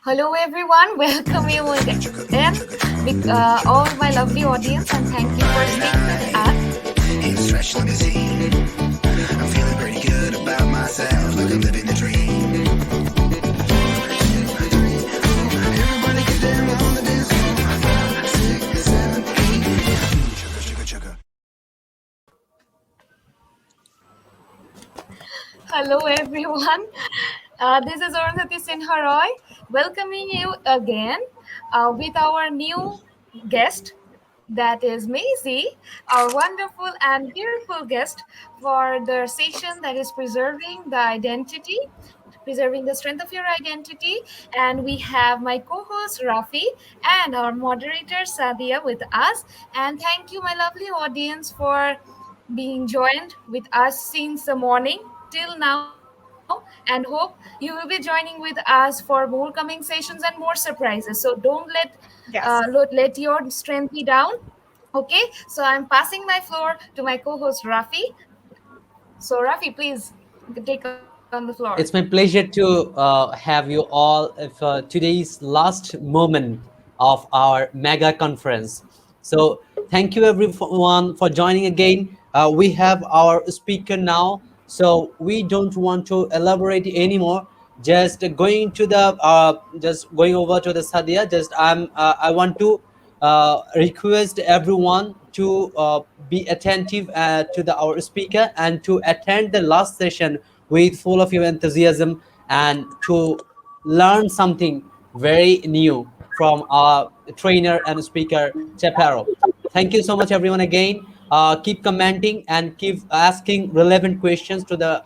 Hello everyone, welcome you again, all my lovely audience, and thank you for staying with us. It's fresh limousine. I'm feeling pretty good about myself, like I'm living the dream. Everybody get down on the dance floor. 5, 6, 7, 8. Sugar, sugar, sugar. Hello everyone, this is Arundhati Sinha Roy, welcoming you again with our new guest, that is Maisie, our wonderful and beautiful guest for the session that is preserving the strength of your identity. And we have my co-host Rafi and our moderator Sadia with us. And thank you, my lovely audience, for being joined with us since the morning till now, and hope you will be joining with us for more coming sessions and more surprises. So don't Yes. let your strength be down. Okay, so I'm passing my floor to my co-host Rafi. So Rafi, please take on the floor. It's my pleasure to have you all for today's last moment of our mega conference. So, thank you everyone for joining again. We have our speaker now, so we don't want to elaborate anymore. Just going over to the Sadia. I want to request everyone to be attentive to our speaker and to attend the last session with full of your enthusiasm and to learn something very new from our trainer and speaker Chaparro. Thank you so much everyone again. Keep commenting and keep asking relevant questions to the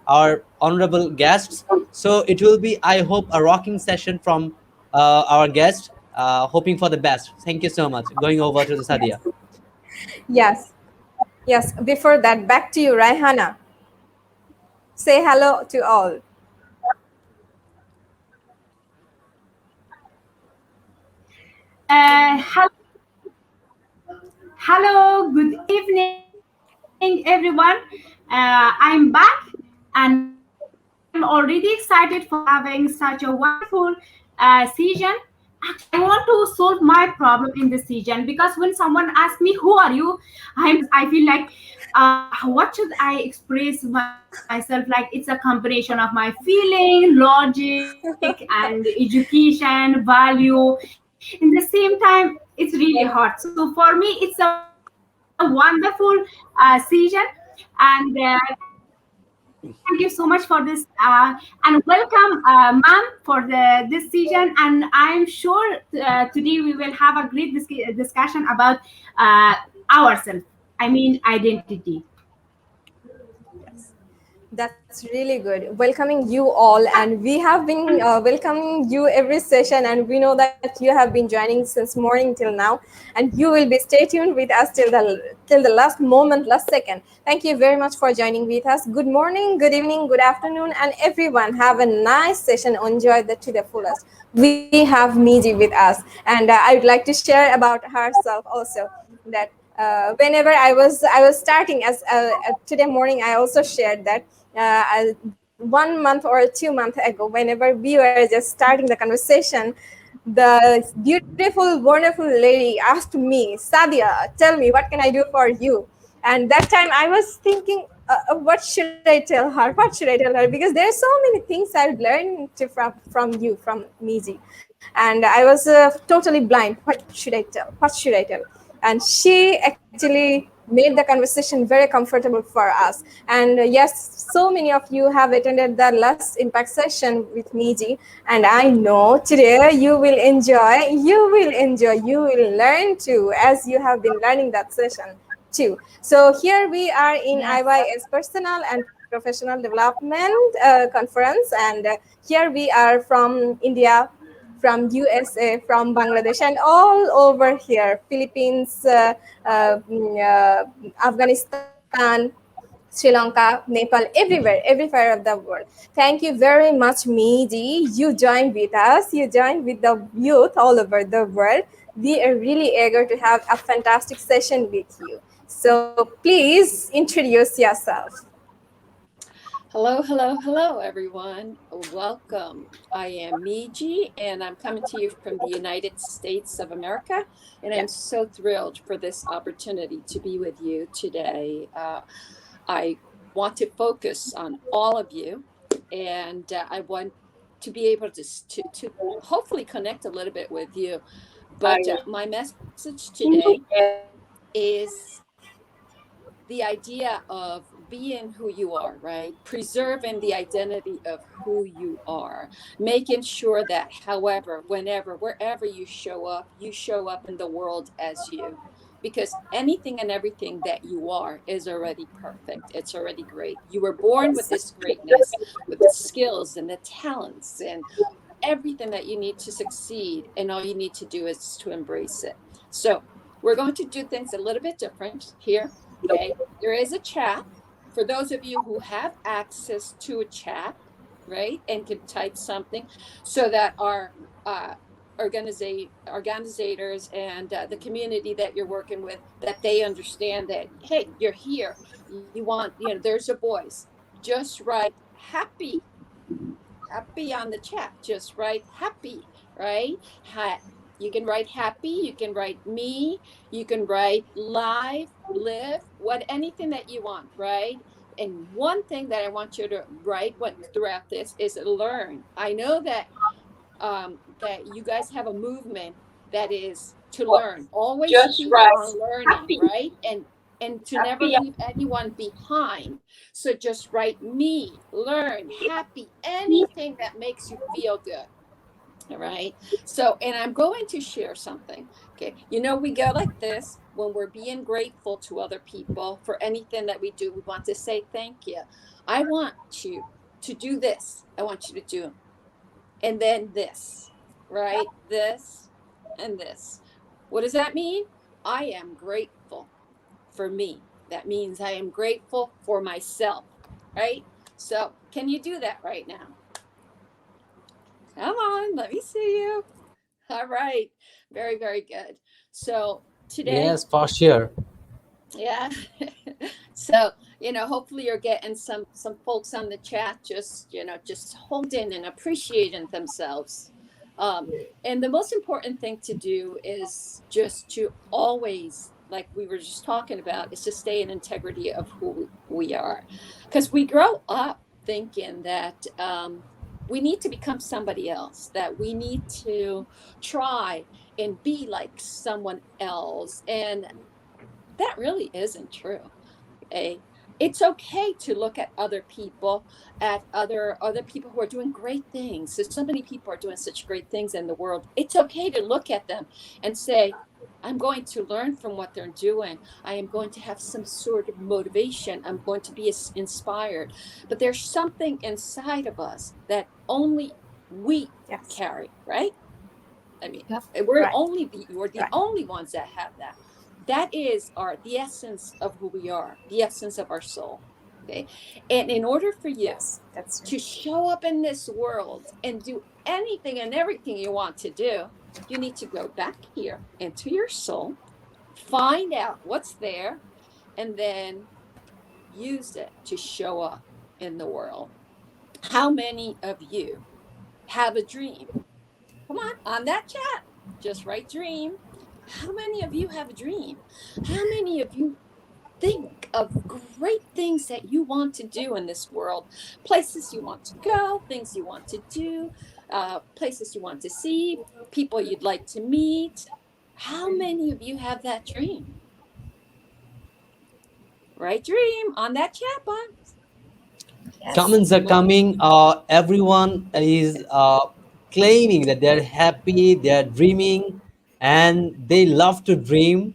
our honorable guests. So it will be, I hope, a rocking session from our guest. Hoping for the best. Thank you so much. Going over to the Sadia. Yes. Yes. Before that, back to you, Raihana. Say hello to all. Hello, hello, good evening, everyone. I'm back and I'm already excited for having such a wonderful season. Actually, I want to solve my problem in this season because when someone asks me, "Who are you?" I feel like, what should I express myself? Like it's a combination of my feeling, logic, and education, value. In the same time, it's really hard. So for me, it's a wonderful season, and thank you so much for this. And welcome, ma'am, for this season. And I'm sure today we will have a great discussion about ourselves. I mean, identity. That's really good. Welcoming you all, and we have been welcoming you every session, and we know that you have been joining since morning till now, and you will be stay tuned with us till the last moment, last second. Thank you very much for joining with us. Good morning, good evening, good afternoon, and everyone have a nice session. Enjoy that to the fullest. We have Meegie with us, and I would like to share about herself also that. Whenever I was starting as today morning, I also shared that 1 month or 2 months ago, whenever we were just starting the conversation, the beautiful, wonderful lady asked me, Sadia, tell me, what can I do for you? And that time I was thinking, what should I tell her? What should I tell her? Because there are so many things I've learned from you, from Meegie. And I was totally blind. What should I tell? What should I tell? And she actually made the conversation very comfortable for us. And yes, so many of you have attended the last impact session with Meegie, and I know today you will enjoy, you will learn too, as you have been learning that session too. So here we are in IYS Personal and Professional Development Conference, and here we are from India, from USA, from Bangladesh, and all over here, Philippines, Afghanistan, Sri Lanka, Nepal, everywhere of the world. Thank you very much, Meegie. You joined with us. You joined with the youth all over the world. We are really eager to have a fantastic session with you. So please introduce yourself. Hello, everyone. Welcome. I am Meegie, and I'm coming to you from the United States of America. And I'm so thrilled for this opportunity to be with you today. I want to focus on all of you, and I want to be able to hopefully connect a little bit with you. But my message today is the idea of being who you are, right? Preserving the identity of who you are, making sure that, however, whenever, wherever you show up in the world as you. Because anything and everything that you are is already perfect. It's already great. You were born with this greatness, with the skills and the talents and everything that you need to succeed. And all you need to do is to embrace it. So, we're going to do things a little bit different here. Okay. There is a chat for those of you who have access to a chat, right? And can type something so that our organizers and the community that you're working with, that they understand that, hey, you're here. You want, there's a voice. Just write happy on the chat. Just write happy, right? You can write happy, you can write me, you can write live, what anything that you want, right? And one thing that I want you to write throughout this is learn. I know that that you guys have a movement that is to learn. Always keep on learning, right? And to never leave anyone behind. So just write me, learn, happy, anything that makes you feel good. All right. So, and I'm going to share something. Okay. We go like this when we're being grateful to other people for anything that we do. We want to say thank you. I want you to do this. I want you to do, and then this, right? This and this. What does that mean? I am grateful for me. That means I am grateful for myself, right? So, can you do that right now? Come on, let me see you. All right. Very, very good. So, today, Yes, for sure. yeah. So, hopefully you're getting some folks on the chat just, just holding and appreciating themselves. And the most important thing to do is just to always, like we were just talking about, is to stay in integrity of who we are. Because we grow up thinking that we need to become somebody else, that we need to try and be like someone else. And that really isn't true. Okay. It's okay to look at other people, at other people who are doing great things. So many people are doing such great things in the world. It's okay to look at them and say, I'm going to learn from what they're doing. I am going to have some sort of motivation. I'm going to be inspired. But there's something inside of us that only we Yes. carry, right? I mean, Yep. we're Right. we're the Right. only ones that have that. That is the essence of who we are, the essence of our soul. Okay. And in order for you Yes. That's to true. show up in this world and do anything and everything you want to do, you need to go back here into your soul, find out what's there, and then use it to show up in the world. How many of you have a dream? Come on that chat. Just write dream. How many of you have a dream? How many of you think of great things that you want to do in this world? Places you want to go, things you want to do, places you want to see, people you'd like to meet. How many of you have that dream? Write dream on that chat box. Yes. Comments are coming. Everyone is claiming that they're happy, they're dreaming, and they love to dream.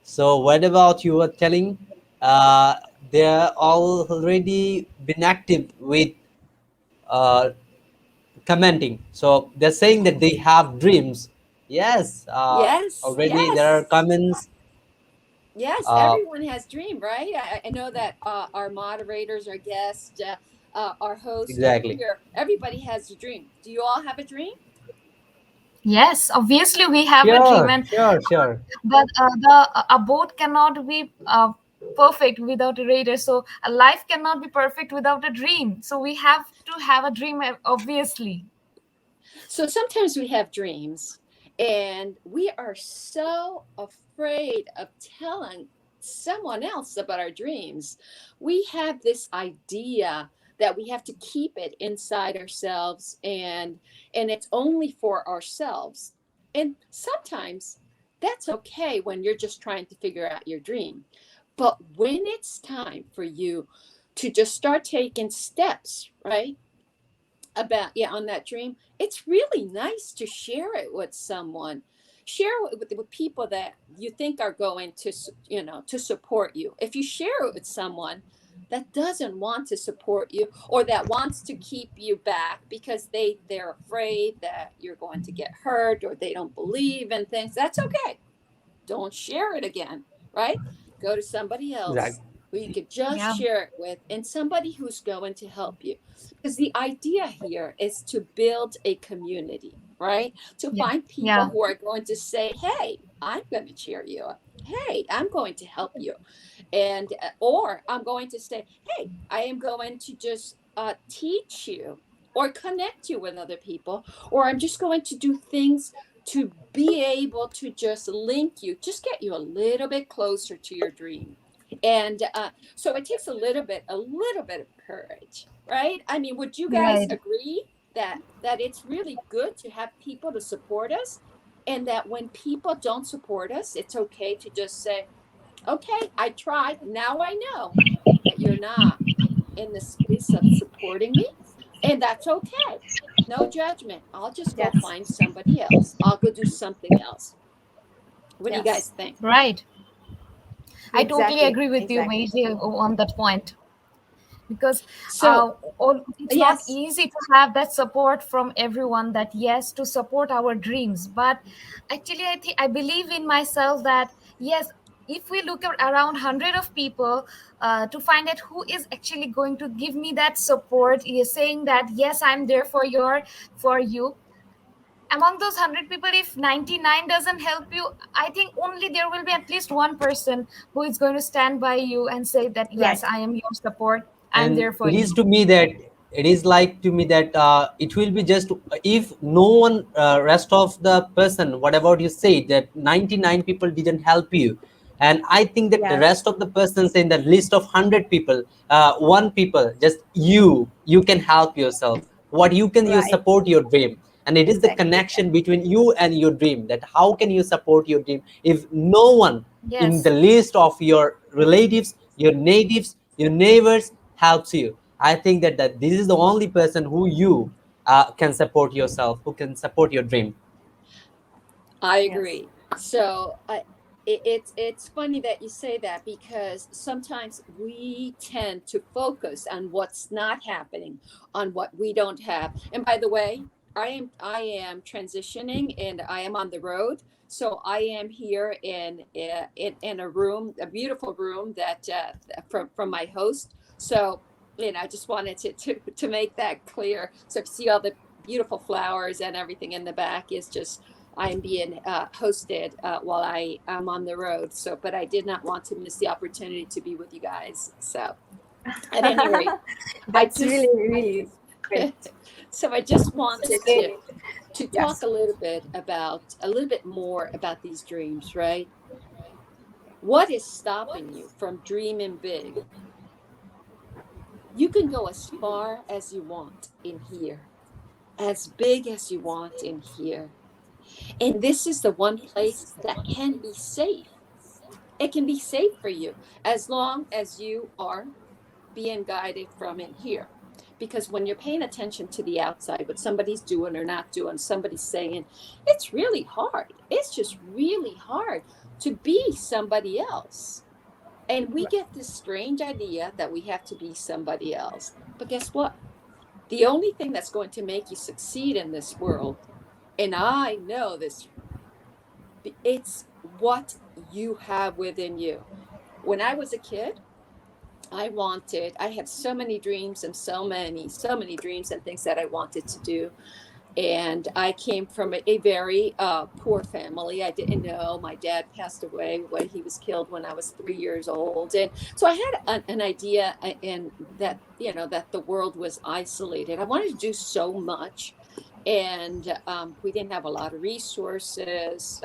So, what about you were telling? Uh, they're already been active with uh, commenting. So, they're saying that they have dreams. Yes, Yes, already there are yes. comments. Yes, Uh, everyone has dream, right? I know that our moderators, our guests, our hosts over exactly. here, everybody has a dream. Do you all have a dream? Yes, obviously we have a dream, Sure, and sure, sure. but the a boat cannot be perfect without a radar. So a life cannot be perfect without a dream. So we have to have a dream, obviously. So sometimes we have dreams and we are so afraid of telling someone else about our dreams. We have this idea that we have to keep it inside ourselves, and it's only for ourselves. And sometimes that's okay when you're just trying to figure out your dream. But when it's time for you to just start taking steps, right? About, yeah, on that dream, it's really nice to share it with someone. Share it with people that you think are going to, to support you. If you share it with someone that doesn't want to support you, or that wants to keep you back because they're afraid that you're going to get hurt, or they don't believe in things, that's okay. Don't share it again, right? Go to somebody else Exactly. who you could just Yeah. share it with, and somebody who's going to help you. Because the idea here is to build a community, right? To Yeah. find people Yeah. who are going to say, hey, I'm going to cheer you up. Hey, I'm going to help you. And, or I'm going to say, hey, I am going to just teach you or connect you with other people, or I'm just going to do things to be able to just link you, just get you a little bit closer to your dream. And so it takes a little bit of courage, right? I mean, would you guys Right. agree that it's really good to have people to support us, and that when people don't support us, it's okay to just say, okay, I tried. Now I know that you're not in the space of supporting me, and that's okay. No judgment. I'll just go Yes. find somebody else. I'll go do something else. What do you Yes. guys think? Right. I totally Exactly. agree with you, Exactly. Meiji, on that point. Because So, it's not yes, easy to have that support from everyone, that yes, to support our dreams. But actually, I believe in myself that yes, if we look around 100 of people, to find out who is actually going to give me that support, is saying that yes, I'm there for you. Among those 100 people, if 99 doesn't help you, I think only there will be at least one person who is going to stand by you and say that yes, Right. I am your support, I'm And there for it is you. to me that it is like to me that it will be just if no one rest of the person, whatever you say, that 99 people didn't help you, and I think that the Yes. rest of the persons in the list of 100 people, one people, just you can help yourself. What you can, you Right. support your dream. And it is the Exactly. connection between you and your dream, that how can you support your dream if no one in Yes. the list of your relatives, your natives, your neighbors helps you. I think that this is the only person who you can support yourself, who can support your dream. I Yes. agree. So it's funny that you say that, because sometimes we tend to focus on what's not happening, on what we don't have. And by the way, I am transitioning and I am on the road. So I am here in a room, a beautiful room that from my host. So I just wanted to make that clear. So if you see all the beautiful flowers and everything in the back, is just I'm being hosted while I am on the road. So, but I did not want to miss the opportunity to be with you guys. So, at any rate, I That's just really, really great. so I just wanted to talk Yes. a little bit more about these dreams, right? What is stopping you from dreaming big? You can go as far as you want in here, as big as you want in here. And this is the one place that can be safe. It can be safe for you as long as you are being guided from in here. Because when you're paying attention to the outside, what somebody's doing or not doing, somebody's saying, it's really hard. It's just really hard to be somebody else. And we get this strange idea that we have to be somebody else. But guess what? The only thing that's going to make you succeed in this world, and I know this, it's what you have within you. When I was a kid, I had so many dreams and so many dreams and things that I wanted to do. And I came from a very poor family. I didn't know my dad passed away when he was killed when I was 3 years old, and so I had an idea, and that that the world was isolated. I wanted to do so much, and we didn't have a lot of resources.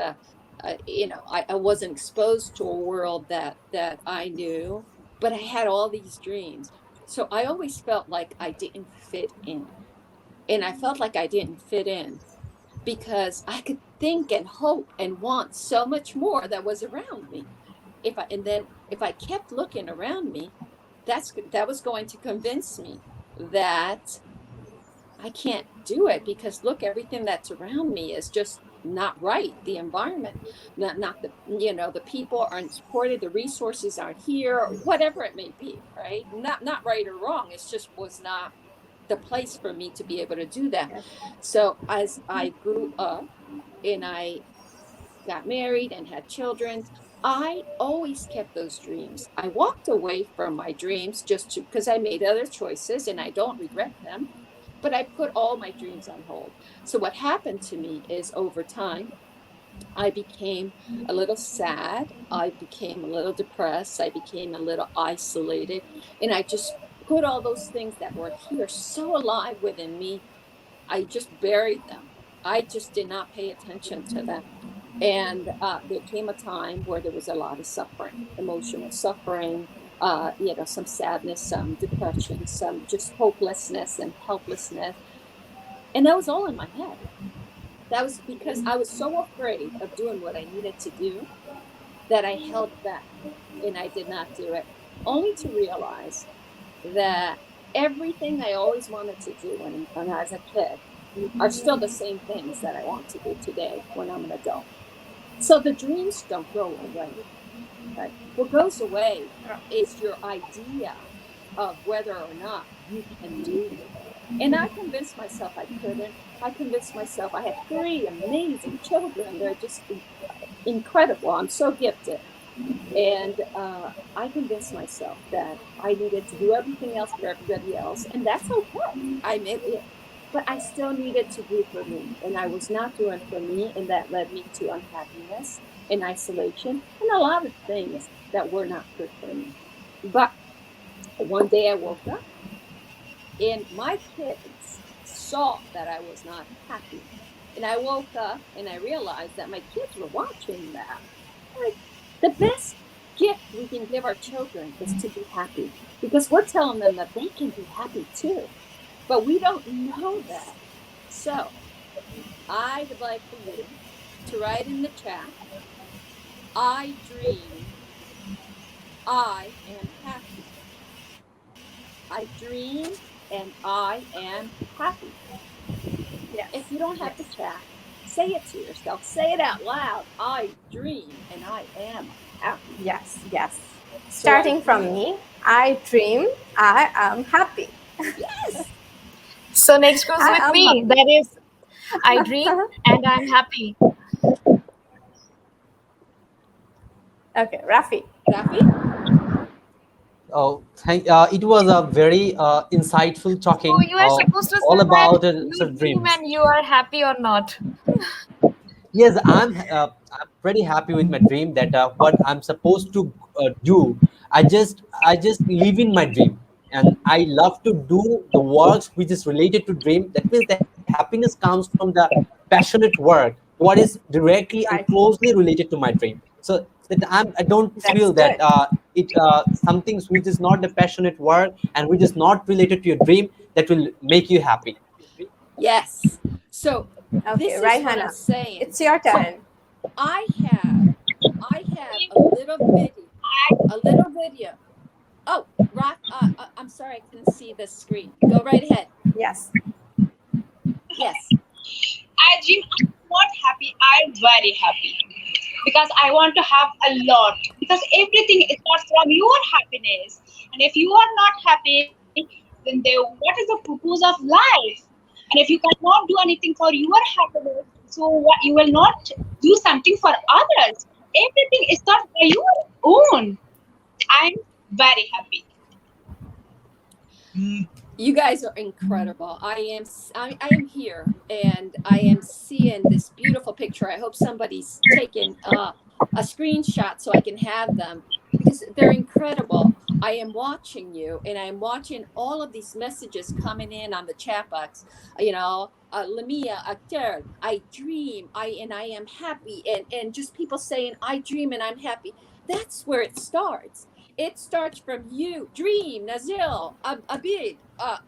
I wasn't exposed to a world that I knew, but I had all these dreams. So I always felt like I didn't fit in, and I felt like I didn't fit in because I could think and hope and want so much more that was around me. If I kept looking around me, that was going to convince me that I can't do it, because look, everything that's around me is just not right. The environment, not the the people aren't supported, the resources aren't here, whatever it may be, right? Not right or wrong. It's just was not the place for me to be able to do that. So as I grew up and I got married and had children, I always kept those dreams. I walked away from my dreams just because I made other choices, and I don't regret them, but I put all my dreams on hold. So what happened to me is, over time, I became a little sad. I became a little depressed. I became a little isolated. And I just put all those things that were here so alive within me, I just buried them. I just did not pay attention to them. And there came a time where there was a lot of suffering, emotional suffering, some sadness, some depression, some just hopelessness and helplessness. And that was all in my head. That was because I was so afraid of doing what I needed to do that I held back and I did not do it, only to realize that everything I always wanted to do when I was a kid are still the same things that I want to do today when I'm an adult. So the dreams don't go away. Right? What goes away is your idea of whether or not you can do it. And I convinced myself I couldn't. I convinced myself I had 3 amazing children. They're just incredible. I'm so gifted. And I convinced myself that I needed to do everything else for everybody else. And that's okay. I admit it. But I still needed to do for me. And I was not doing for me. And that led me to unhappiness and isolation and a lot of things that were not good for me. But one day I woke up and my kids saw that I was not happy. And I woke up and I realized that my kids were watching that. Like, the best gift we can give our children is to be happy, because we're telling them that they can be happy too. But we don't know that. So I would like for you to write in the chat, I dream I am happy. I dream and I am happy. Yes. If you don't have to chat, say it to yourself. Say it out loud. I dream and I am happy. Yes, yes. Starting from me, I dream I am happy. Yes. So next goes I with am me. happy. That is, I dream and I'm happy. Okay, Rafi. Rafi? Oh, it was a very insightful So talking, you are supposed to all say that about you sort of dream dreams. and you are happy or not. Yes, I'm pretty happy with my dream, that what I'm supposed to do. I just live in my dream, and I love to do the works which is related to dream. That means the happiness comes from the passionate work, what is directly and Right. closely related to my dream. So that I don't That's feel that good. it some things which is not the passionate work and which is not related to your dream, that will make you happy. Yes. So Okay, this is what I'm Raihana. saying. It's your So turn. I have a little video. Oh, Rock, I'm sorry, I couldn't see the screen. Go right ahead. Yes. Yes. I dream I'm not happy, I'm very happy. Because I want to have a lot. Because everything is not from your happiness. And if you are not happy, then what is the purpose of life? And if you cannot do anything for your happiness, so what, you will not do something for others. Everything is not by your own. I'm very happy. You guys are incredible. I am here and I am seeing this beautiful picture. I hope somebody's taken a screenshot so I can have them because they're incredible. I am watching you and I am watching all of these messages coming in on the chat box. Lamia, Akhtar, I dream, I am happy, and just people saying I dream and I'm happy. That's where it starts. It starts from you, Dream, Nazil, Abid.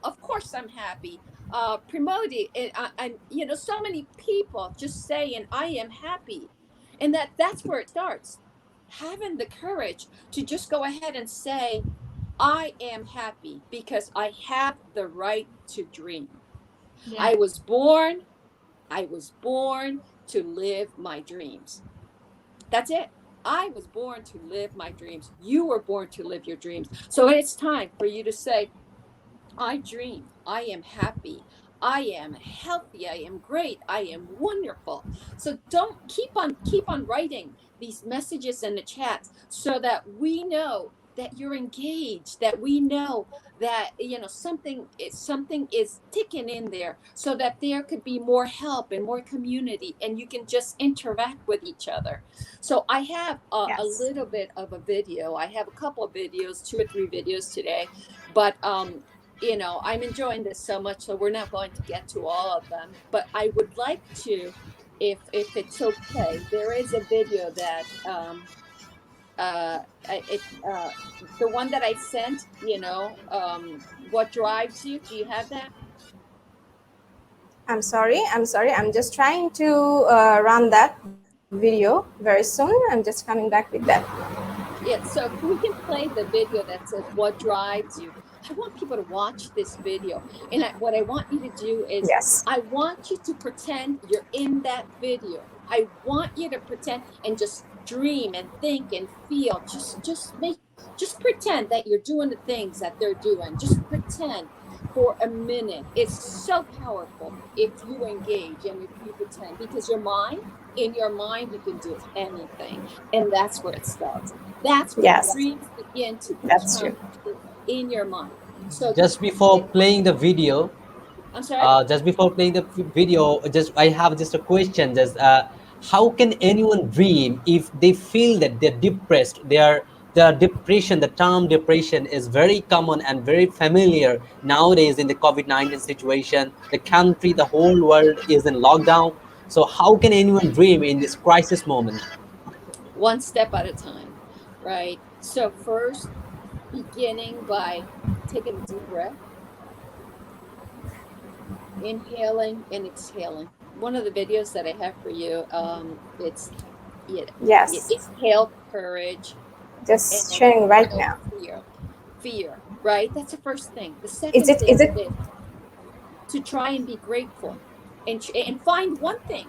Of course, I'm happy. Primodi, and so many people just saying, "I am happy," and that's where it starts. Having the courage to just go ahead and say, "I am happy because I have the right to dream." Yeah. I was born. I was born to live my dreams. That's it. I was born to live my dreams. You were born to live your dreams. So it's time for you to say, I dream. I am happy. I am healthy. I am great. I am wonderful. So don't keep on writing these messages in the chats so that we know that you're engaged, that we know that something is ticking in there so that there could be more help and more community and you can just interact with each other. So I have a Yes. little bit of a video. I have a couple of videos, 2 or 3 videos today, but I'm enjoying this so much, so we're not going to get to all of them. But I would like to, if it's okay, there is a video that it the one that I sent. What drives you? Do you have that? I'm sorry. I'm sorry. I'm just trying to run that video very soon. I'm just coming back with that. Yeah, so if we can play the video that says what drives you. I want people to watch this video. And what I want you to do is Yes. I want you to pretend you're in that video. I want you to pretend and just dream and think and feel. Just pretend that you're doing the things that they're doing. Just pretend for a minute. It's so powerful if you engage and if you pretend because in your mind you can do anything, and that's where it starts. That's where Yes. dreams begin to That's true. become in your mind. So just Just before playing the video, I'm sorry. just I have just a question. Just how can anyone dream if they feel that they're depressed? Their depression, the term depression is very common and very familiar nowadays in the COVID-19 situation. The country, the whole world is in lockdown. So how can anyone dream in this crisis moment? One step at a time, right? So first, beginning by taking a deep breath, inhaling and exhaling. One of the videos that I have for you, it's Yes. exhale courage Just and sharing right inhale now. fear, right? That's the first thing. The Is second it? Is thing it? is to try and be grateful and find one thing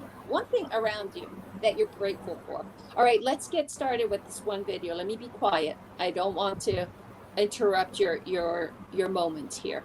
around you that you're grateful for. All right, let's get started with this one video. Let me be quiet. I don't want to interrupt your moment here.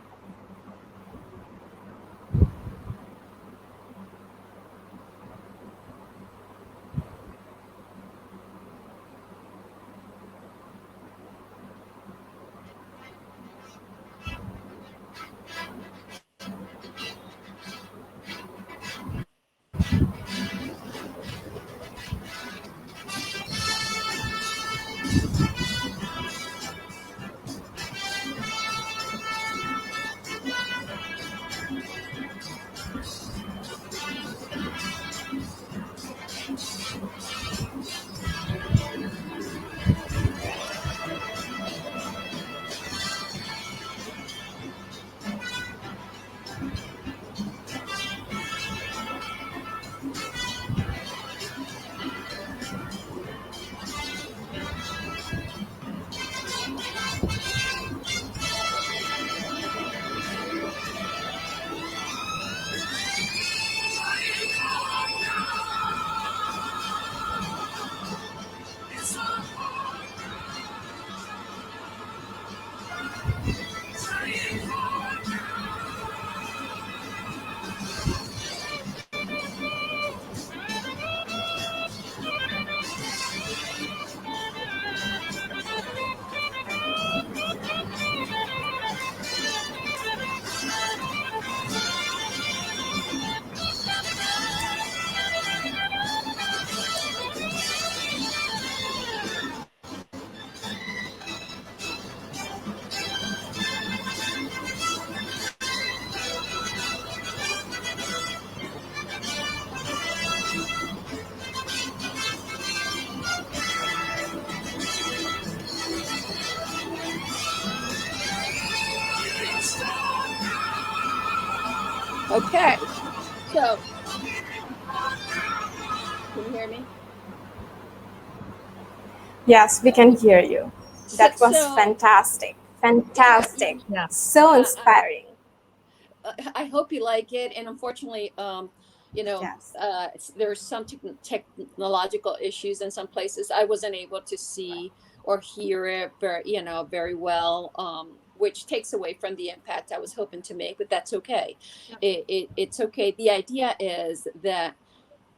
Okay. So, can you hear me? Yes, we can hear you. So, That was so fantastic. yeah, Fantastic. Yeah. So uh, I, inspiring. I hope you like it. And unfortunately, you know, Yes. there's some technological issues in some places. I wasn't able to see or hear it very, very well, which takes away from the impact I was hoping to make. But that's okay. It's okay. The idea is that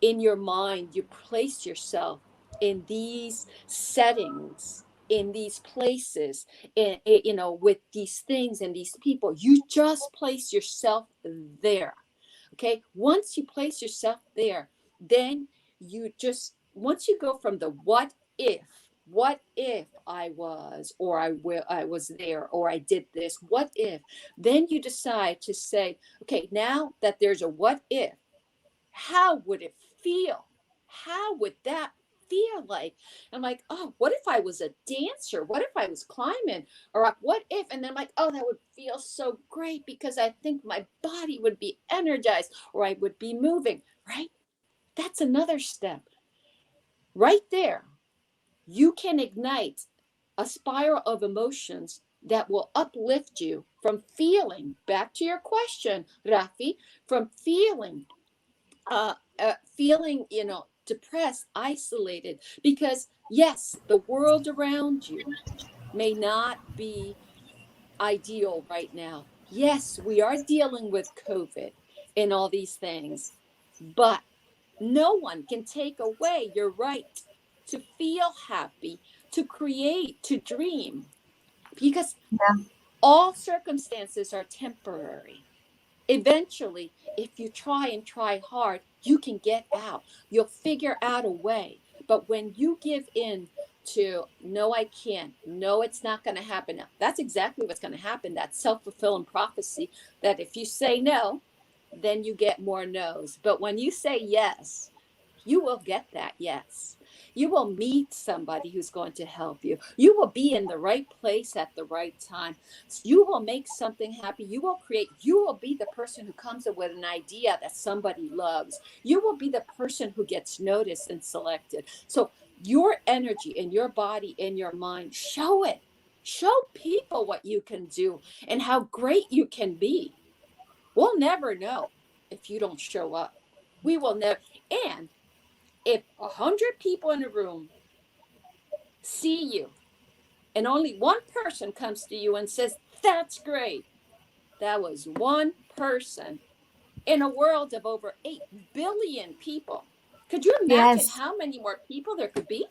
in your mind, you place yourself in these settings, in these places, with these things and these people. You just place yourself there. Okay. Once you place yourself there, then you just, once you go from the what if I was, or I was there, or I did this, what if, then you decide to say, okay, now that there's a what if, how would it feel? How would that feel like? I'm like, oh, what if I was a dancer? What if I was climbing? Or what if? And then I'm like, oh, that would feel so great because I think my body would be energized or I would be moving, right? That's another step. Right there, you can ignite a spiral of emotions that will uplift you from feeling, back to your question, Rafi, from feeling, depressed, isolated, because yes, the world around you may not be ideal right now. Yes, we are dealing with COVID and all these things, but no one can take away your right to feel happy, to create, to dream, because Yeah. all circumstances are temporary. Eventually, if you try and try hard, you can get out. You'll figure out a way. But when you give in to, no, I can't, no, it's not going to happen. Now, that's exactly what's going to happen. That self fulfilling prophecy that if you say no, then you get more no's. But when you say yes, you will get that yes. You will meet somebody who's going to help you. You will be in the right place at the right time. You will make something happen. You will create. You will be the person who comes up with an idea that somebody loves. You will be the person who gets noticed and selected. So your energy in your body, in your mind, show it. Show people what you can do and how great you can be. We'll never know if you don't show up. We will never. And if 100 people in a room see you and only one person comes to you and says, that's great, that was one person in a world of over 8 billion people. Could you imagine Yes. how many more people there could be?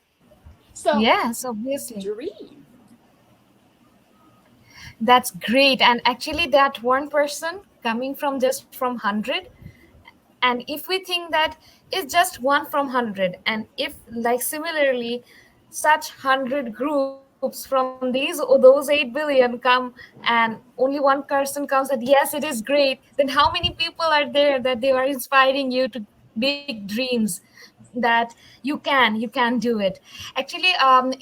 So Yes, obviously. dream. That's great. And actually, that one person coming from just from 100, and if we think that it's just one from 100, and if like similarly such 100 groups from those 8 billion come and only one person comes that yes, it is great, then how many people are there that they are inspiring you to big dreams, that you can do it. Actually,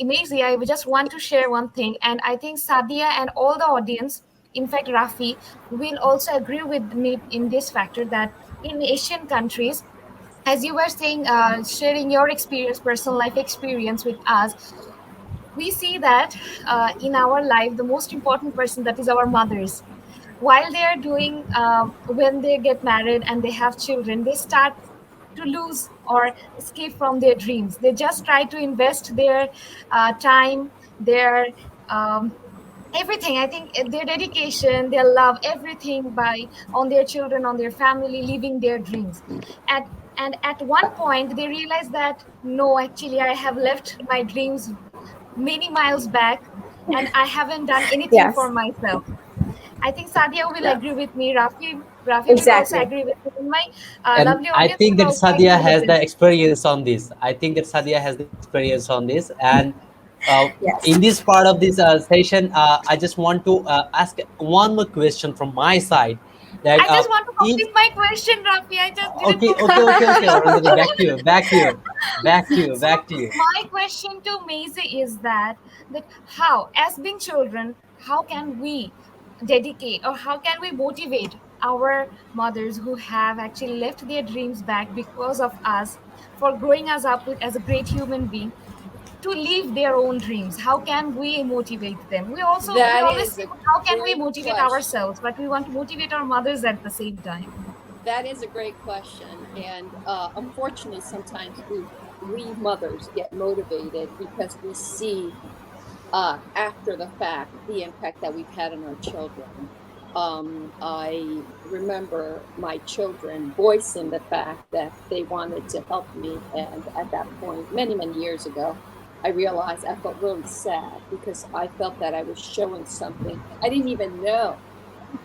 Maisie, I just want to share one thing, and I think Sadia and all the audience, in fact Rafi, will also agree with me in this factor that in Asian countries, as you were saying, sharing your experience, personal life experience with us, we see that in our life, the most important person, that is our mothers. While they are doing, when they get married and they have children, they start to lose or escape from their dreams. They just try to invest their time, their everything. I think their dedication, their love, everything by on their children, on their family, living their dreams. At and at one point they realize that no, actually I have left my dreams many miles back, and I haven't done anything for Yes. myself. I think Sadia will Yeah. agree with me. Rafi will also Exactly. agree with me. And my And lovely I audience think will that also Sadia agree with has the this. experience on this. I think that Sadia has the experience on this. And in Yes. this part of this session, I just want to ask one more question from my side. That I just want to if complete my question, Rafi. I just didn't okay, okay, complete okay, my okay, question. Arundhati, back to you, back to you, back to you, So back to you. my question to Maisie is that how, as being children, how can we dedicate or how can we motivate our mothers who have actually left their dreams back because of us, for growing us up with as a great human being, to live their own dreams. How can we motivate them? We That always is say, a how can we great motivate question. ourselves? But we want to motivate our mothers at the same time. That is a great question, and unfortunately, sometimes we mothers get motivated because we see after the fact the impact that we've had on our children. I remember my children voicing the fact that they wanted to help me, and at that point, many years ago, I realized I felt really sad because I felt that I was showing something. I didn't even know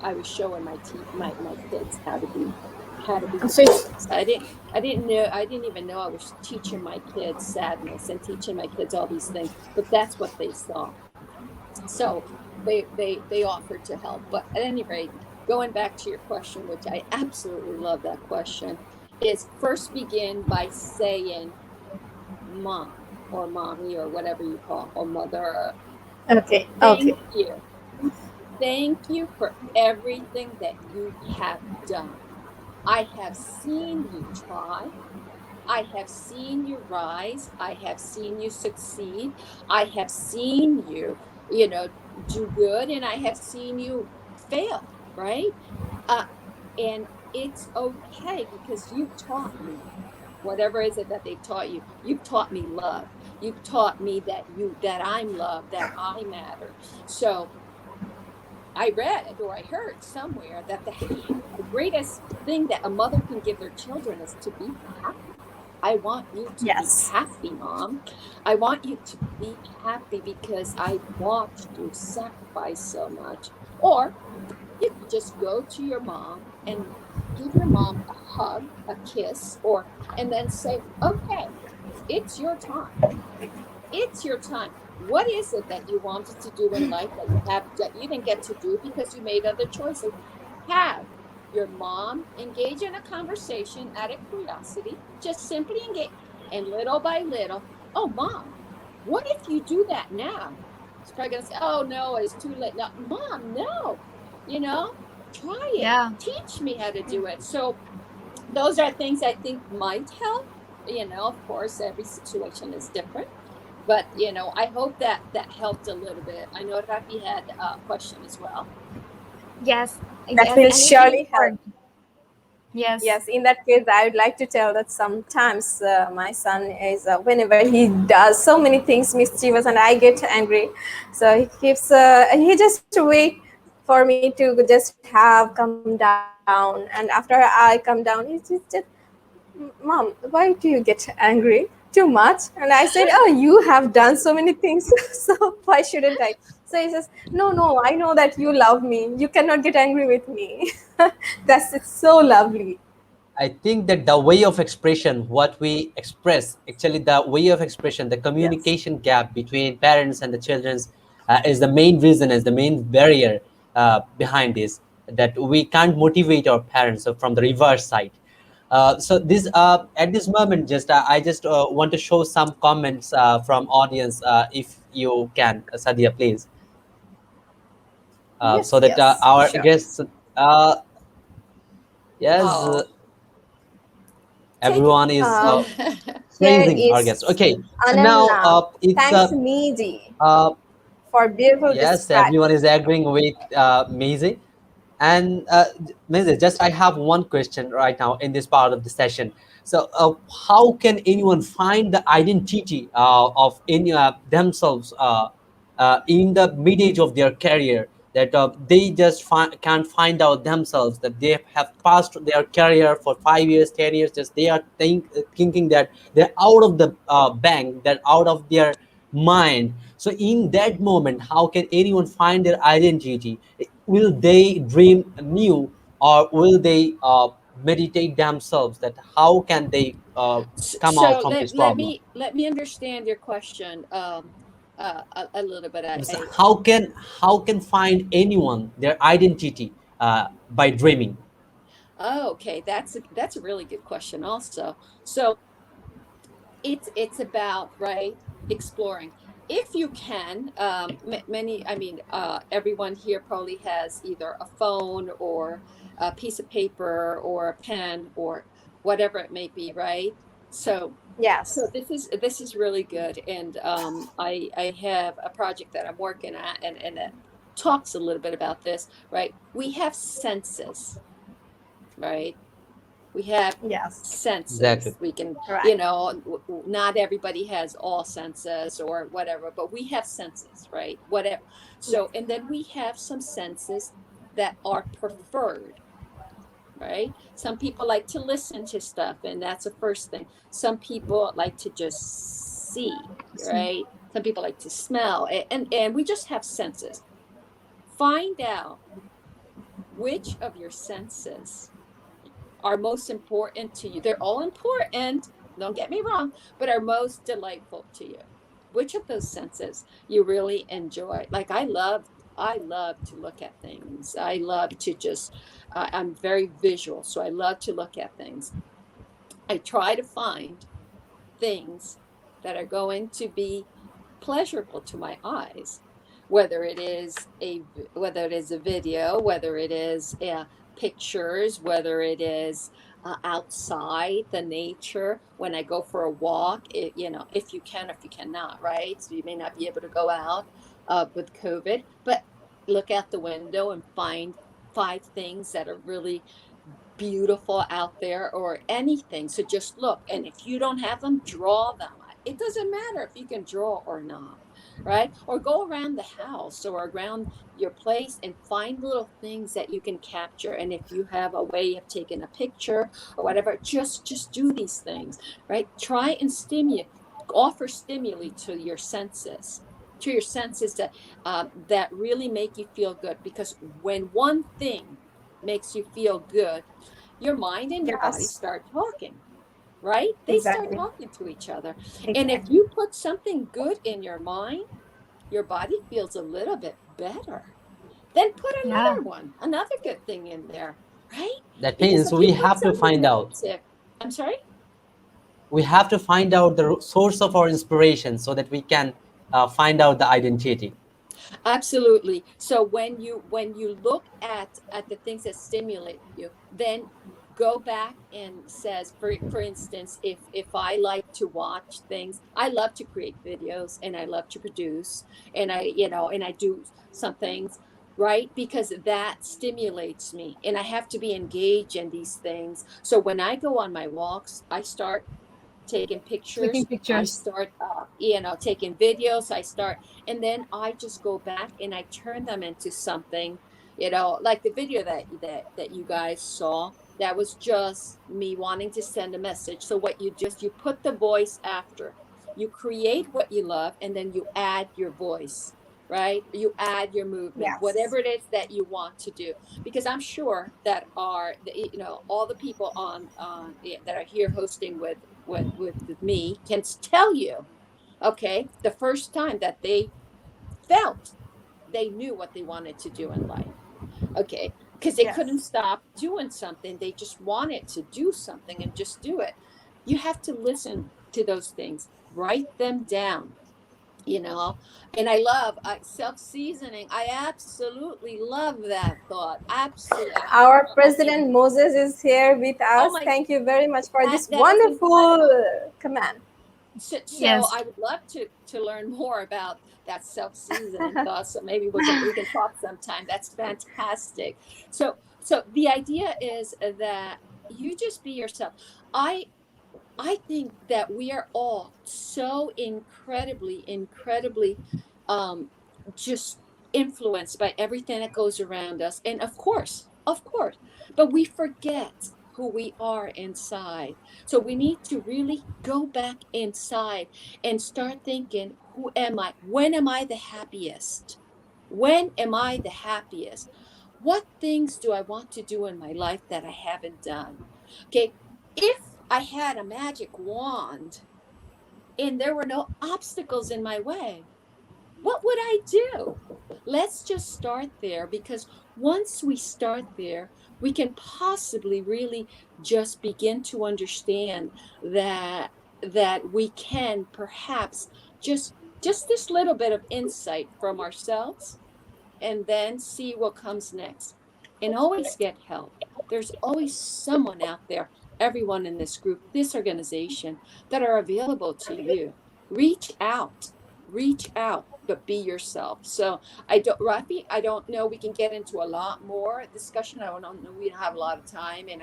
I was showing my kids how to be So it's, depressed. I didn't even know I was teaching my kids sadness and teaching my kids all these things, but that's what they saw. So they offered to help. But at any rate, going back to your question, which I absolutely love that question, is first begin by saying mom or mommy or whatever you call or mother. okay, okay. Thank you. Thank you for everything that you have done. I have seen you try. I have seen you rise. I have seen you succeed. I have seen you, do good, and I have seen you fail, right? Uh, and it's okay because you've taught me whatever is it that they've taught you. You've taught me love. You've taught me that I'm loved, that I matter. So I read or I heard somewhere that the greatest thing that a mother can give their children is to be happy. I want you to be Yes. happy, mom. I want you to be happy because I watched you sacrifice so much. Or you could just go to your mom and give your mom a hug, a kiss, and then say, okay, it's your time. It's your time. What is it that you wanted to do in life that you didn't get to do because you made other choices? Have your mom engage in a conversation out of curiosity, just simply engage, and little by little, oh mom, what if you do that now? It's probably gonna say, oh no, it's too late. No, mom, no, you know, try it. Yeah. Teach me how to do it. So those are things I think might help. Of course, every situation is different, but I hope that that helped a little bit. I know Rafi had a question as well. Yes. That Yes. will And it's surely help. important. Yes. Yes, in that case, I would like to tell that sometimes my son is, whenever he does so many things mischievous and I get angry, so he just wait for me to just have come down. And after I come down, just, Mom, why do you get angry too much? And I said, oh, you have done so many things, so why shouldn't I? So he says, no, I know that you love me. You cannot get angry with me. That's it's so lovely. I think that the way of expression, what we express, actually the way of expression, the Yes. communication gap between parents and the children's is the main reason, is the main barrier behind this, that we can't motivate our parents from the reverse side. So this at this moment, just I just want to show some comments from audience, if you can, Sadia, please, Yes, so that yes, our sure. guests, uh, yes, Oh, take everyone is here praising our guests. is Okay, so now Ananna. it's Thanks, Meegie, uh, for beautiful yes, everyone description. is agreeing with Maisie. And Maisie, just I have one question right now in this part of the session. So, how can anyone find the identity of themselves in the mid age of their career? That they just can't find out themselves, that they have passed their career for 5 years, 10 years. Just they are thinking that they're out of the bank, they're out of their mind. So in that moment, how can anyone find their identity? Will they dream new, or will they meditate themselves, that how can they come out So from this problem? let me understand your question a little bit. So how can find anyone their identity by dreaming? Oh, okay, that's a really good question also. So it's about, right, exploring. If you can, many, I mean, everyone here probably has either a phone or a piece of paper or a pen or whatever it may be, right? So Yes. this is really good, and I have a project that I'm working at, and it talks a little bit about this, right? We have senses, right? We have Yes. senses. Exactly. We can, Right. not everybody has all senses or whatever, but we have senses, right? Whatever. So, and then we have some senses that are preferred, right? Some people like to listen to stuff, and that's the first thing. Some people like to just see, right? Some people like to smell, and we just have senses. Find out which of your senses are most important to you. They're all important, don't get me wrong, but are most delightful to you. Which of those senses you really enjoy? Like I love to look at things. I love to just I'm very visual, so I love to look at things. I try to find things that are going to be pleasurable to my eyes, whether it is a video, whether it is pictures, whether it is outside the nature. When I go for a walk, if you can, if you cannot, right? So you may not be able to go out with COVID, but look out the window and find 5 things that are really beautiful out there, or anything. So just look. And if you don't have them, draw them. It doesn't matter if you can draw or not, right? Or go around the house or around your place and find little things that you can capture. And if you have a way of taking a picture or whatever, just do these things, right? Try and offer stimuli to your senses that really make you feel good. Because when one thing makes you feel good, your mind and your body Yes. start talking, right? They start Exactly. talking to each other. And if Exactly. you put something good in your mind, your body feels a little bit better. Then put Yeah. another good thing in there, right? That Because means if you we put have to something find out. negative, I'm sorry? We have to find out the source of our inspiration so that we can find out the identity. Absolutely. So when you look at the things that stimulate you, then go back and says, for instance, if I like to watch things, I love to create videos and I love to produce, and I do some things, right? Because that stimulates me, and I have to be engaged in these things. So when I go on my walks, I start taking Clicking pictures. I pictures. start taking videos. I start, and then I just go back and I turn them into something, like the video that you guys saw. That was just me wanting to send a message. So what you do is you put the voice after, you create what you love, and then you add your voice, right? You add your movement, Yes. whatever it is that you want to do. Because I'm sure that all the people that are here hosting with me can tell you, okay, the first time that they felt they knew what they wanted to do in life, okay, because they couldn't Yes. stop doing something. They just wanted to do something and just do it. You have to listen to those things, write them down, you know and I love self-seasoning. I absolutely love that thought. Absolutely. Our Okay. President Moses is here with Oh us. my, Thank you very much for this that is wonderful incredible. command. So Yes. I would love to learn more about that self-seasoning thought. So maybe we can talk sometime. That's fantastic. So the idea is that you just be yourself. I think that we are all so incredibly um just influenced by everything that goes around us. And of course, but we forget who we are inside. So we need to really go back inside and start thinking, who am I? When am I the happiest? When am I the happiest? What things do I want to do in my life that I haven't done? Okay, if I had a magic wand and there were no obstacles in my way, what would I do? Let's just start there, because once we start there, we can possibly really just begin to understand that we can perhaps just this little bit of insight from ourselves, and then see what comes next. and always get help. There's always someone out there, everyone in this group, this organization, that are available to you. Reach out, reach out, but be yourself. So I don't, Rafi, I don't know. We can get into a lot more discussion. I don't know. We don't have a lot of time, and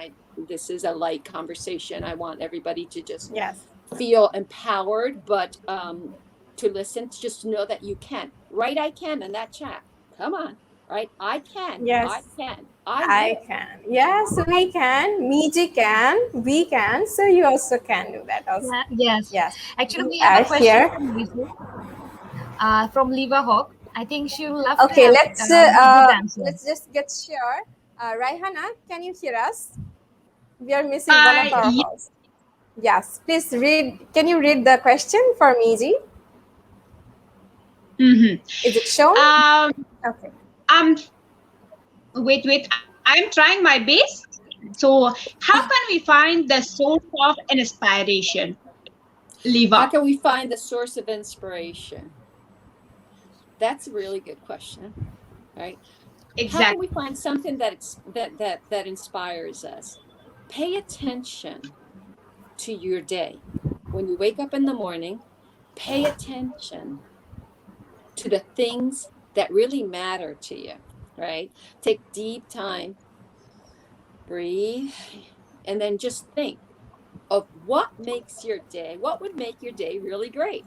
this is a light conversation. I want everybody to just Yes. feel empowered, but to listen, to just know that you can. Right, I can in that chat. Come on, right? I can. I Yes. can. I I will. can. Yes, we can. Meegie can. We can. So you also can do that also. Yes. Yes. Actually, We we have are a question here. from Lisa, from Liva Hawk. I think she will love to Okay, have Meegie's answer. let's just get sure. Raihana, can you hear us? We are missing one of our Yeah. hosts. Yes, please read. Can you read the question for Meegie? Mm-hmm. Is it shown? Okay. Um, wait. I'm trying my best. So, how can we find the source of inspiration? How Liva. can we find the source of inspiration? That's a really good question, right? How can we Exactly. find something that inspires us? Pay attention to your day. When you wake up in the morning, pay attention to the things that really matter to you, right? Take deep time, breathe, and then just think of what makes your day, what would make your day really great?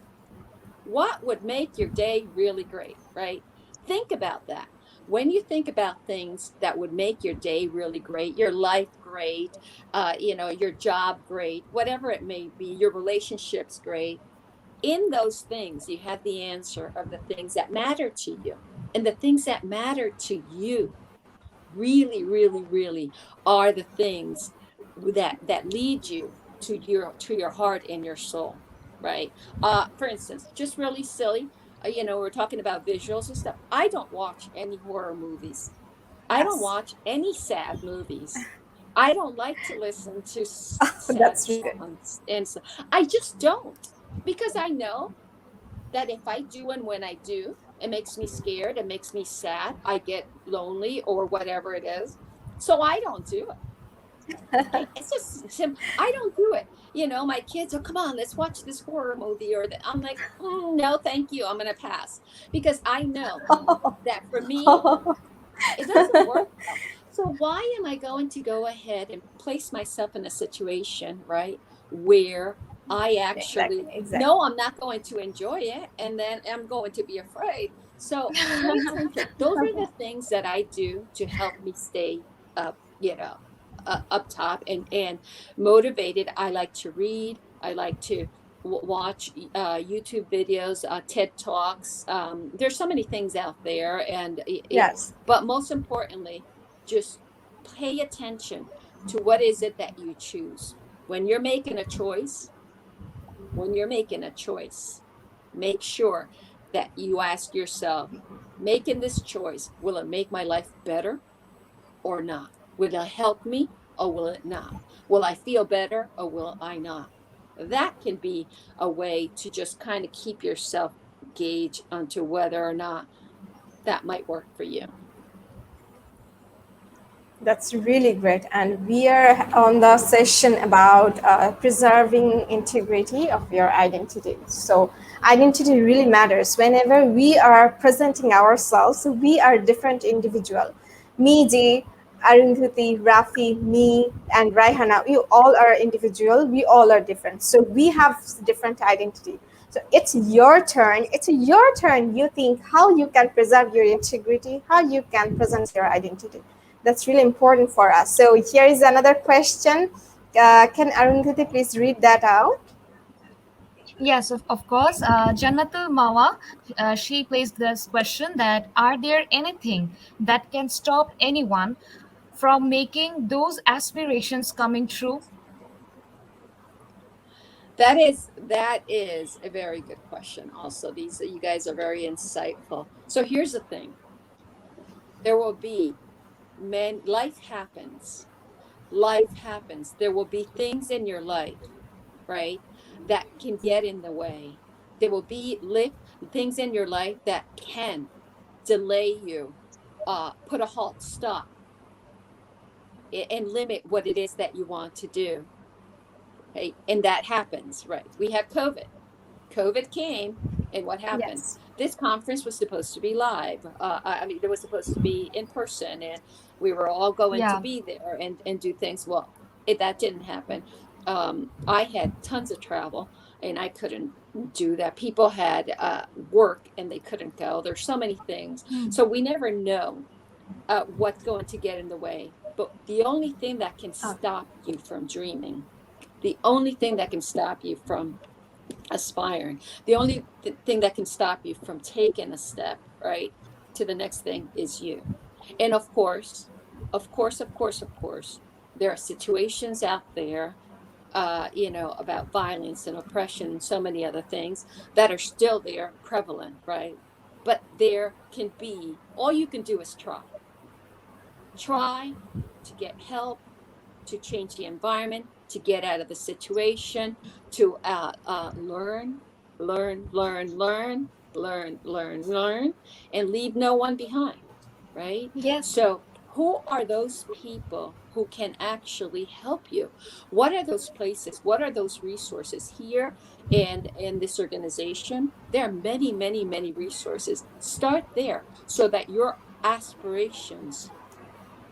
What would make your day really great, right? Think about that. When you think about things that would make your day really great, your life great, your job great, whatever it may be, your relationships great, in those things, you have the answer of the things that matter to you. And the things that matter to you really, really, really are the things that lead you to your heart and your soul, right? For instance, just really silly, we're talking about visuals and stuff. I don't watch any horror movies. I don't Yes. watch any sad movies. I don't like to listen to sad That's really good. songs, and so I just don't, because I know that if I do and when I do, it makes me scared, it makes me sad, I get lonely or whatever it is. So I don't do it. Okay, it's just I don't do it. My kids, oh come on, let's watch this horror movie, I'm like, no, thank you, I'm gonna pass, because I know that for me it doesn't work well. So why am I going to go ahead and place myself in a situation, right, where I Exactly. actually Exactly. know I'm not going to enjoy it, and then I'm going to be afraid? So pay attention. Those are the things that I do to help me stay up, up top and motivated. I like to read. I like to watch YouTube videos, TED Talks. There's so many things out there, and Yes. but most importantly, just pay attention to what is it that you choose. When you're making a choice, when you're making a choice, make sure that you ask yourself, making this choice, will it make my life better or not? Will it help me or will it not? Will I feel better or will I not? That can be a way to just kind of keep yourself gauge onto whether or not that might work for you. That's really great. And we are on the session about preserving integrity of your identity. So identity really matters. Whenever we are presenting ourselves, we are different individual. Meegie, Arundhati, Rafi, me, and Raihana, we all are individual. We all are different. So we have different identity. So it's your turn. It's your turn. You think how you can preserve your integrity, how you can present your identity. That's really important for us. So here is another question. Can Arundhati please read that out? Yes, of course. Jannatul Mawa, she placed this question that are there anything that can stop anyone from making those aspirations coming true? That is a very good question. Also, these you guys are very insightful. So here's the thing: there will be men. Life happens. Life happens. There will be things in your life, right, that can get in the way. There will be things in your life that can delay you, put a halt, stop. and limit what it is that you want to do. Okay? And that happens, right? We have COVID. COVID came, and what happened? Yes. This conference was supposed to be live. I mean, it was supposed to be in person, and we were all going to Yeah. be there and do things. Well, that didn't happen. I had tons of travel, and I couldn't do that. People had work, and they couldn't go. There's so many things, Hmm. so we never know what's going to get in the way. But the only thing that can Oh, stop you from dreaming, the only thing that can stop you from aspiring, the only thing that can stop you from taking a step right to the next thing is you. And of course, there are situations out there, about violence and oppression and so many other things that are still there, prevalent, right? But there can be, all you can do is try to get help, to change the environment, to get out of the situation, to learn, and leave no one behind, right? Yes. So, who are those people who can actually help you? What are those places? What are those resources here and in this organization? There are many, many, many resources. Start there so that your aspirations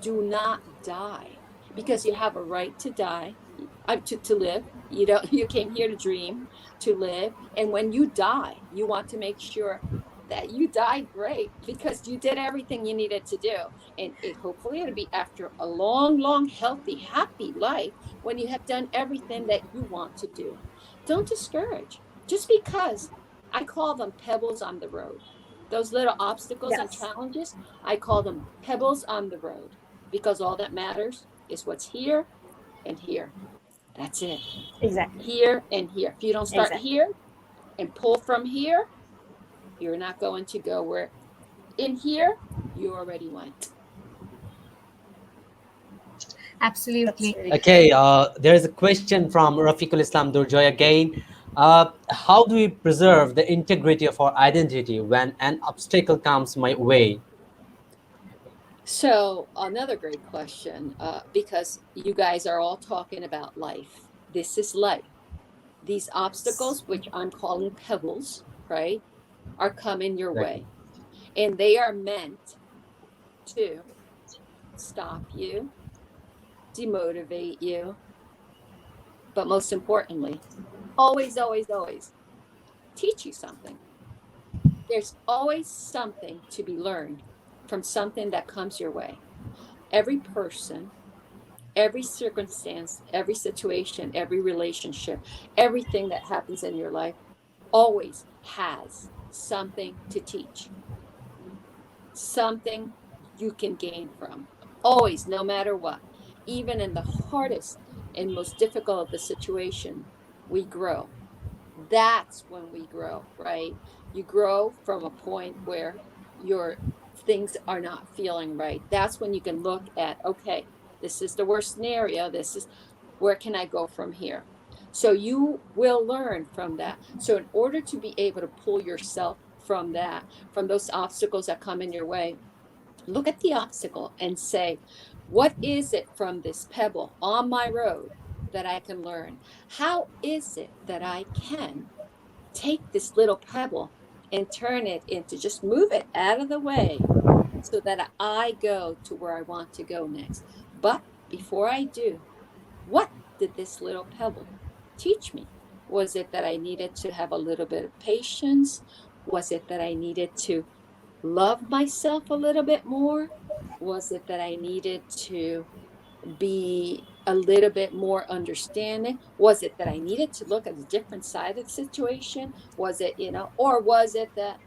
do not die, because you have a right to die, to live. You came here to dream, to live, and when you die, you want to make sure that you died great, because you did everything you needed to do, and hopefully it'll be after a long, long, healthy, happy life, when you have done everything that you want to do. Don't discourage just because. I call them pebbles on the road. Those little obstacles and yes. challenges, I call them pebbles on the road, because all that matters is what's here and here. That's it. Exactly. Here and here. If you don't start Exactly. here and pull from here, you're not going to go where. In here, you already went. That's Absolutely. really good. Okay, there is a question from Rafiqul Islam Durjoy again. How do we preserve the integrity of our identity when an obstacle comes my way? So, another great question, because you guys are all talking about life. This is life. These obstacles, which I'm calling pebbles, right, are coming your Exactly. way. And they are meant to stop you, demotivate you, but most importantly, always, always, always teach you something. There's always something to be learned from something that comes your way. Every person, every circumstance, every situation, every relationship, everything that happens in your life always has something to teach, something you can gain from. Always, no matter what. Even in the hardest and most difficult of the situation, we grow. That's when we grow, right? You grow from a point where your things are not feeling right. That's when you can look at, okay, this is the worst scenario. This is, where can I go from here? So you will learn from that. So in order to be able to pull yourself from that, from those obstacles that come in your way, look at the obstacle and say, what is it from this pebble on my road that I can learn? How is it that I can take this little pebble and turn it into, just move it out of the way so that I go to where I want to go next? But before I do, what did this little pebble teach me? Was it that I needed to have a little bit of patience? Was it that I needed to love myself a little bit more? Was it that I needed to be a little bit more understanding? Was it that I needed to look at a different side of the situation? Was it, or was it that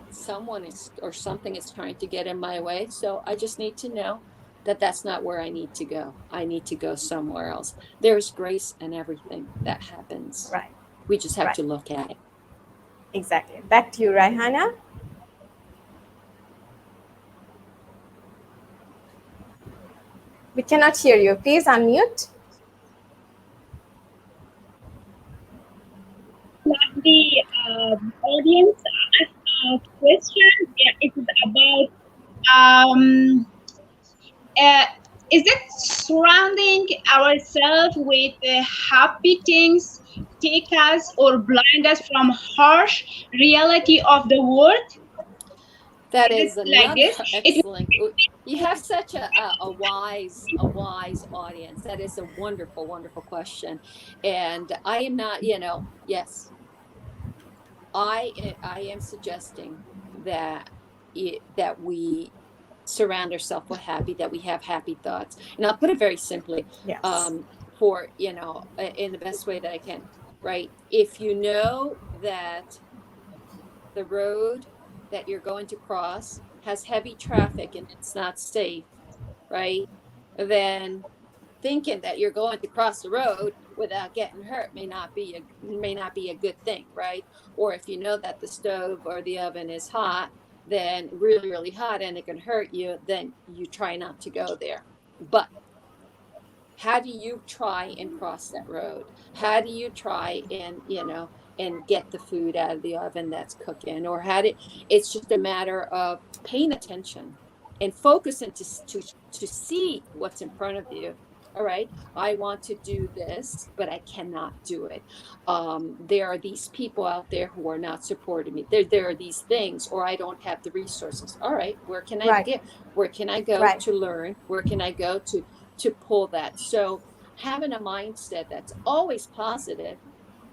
someone is or something is trying to get in my way? So I just need to know that that's not where I need to go. I need to go somewhere else. There's grace in everything that happens. Right. We just have Right. to look at it. Exactly. Back to you, Raihana. We cannot hear you. Please unmute. Let the audience ask a question. Yeah, it is about um, uh, is it surrounding ourselves with happy things take us or blind us from harsh reality of the world? That Is it is like another this? It excellent. You have such a wise audience. That is a wonderful, wonderful question. And I am not, yes, I am suggesting that that we surround ourselves with happy, that we have happy thoughts. And I'll put it very simply, Yes. um, for in the best way that I can. Right? If you know that the road that you're going to cross has heavy traffic and it's not safe, right? Then thinking that you're going to cross the road without getting hurt may not be a good thing, right? Or if you know that the stove or the oven is hot, then really really hot and it can hurt you, then you try not to go there. But how do you try and cross that road? How do you try and and get the food out of the oven that's cooking? Or it's just a matter of paying attention and focusing to see what's in front of you. All right, I want to do this but I cannot do it. There are these people out there who are not supporting me. There are these things, or I don't have the resources. All right, Right. where can I go Right. to learn? Where can I go to pull that? So having a mindset that's always positive,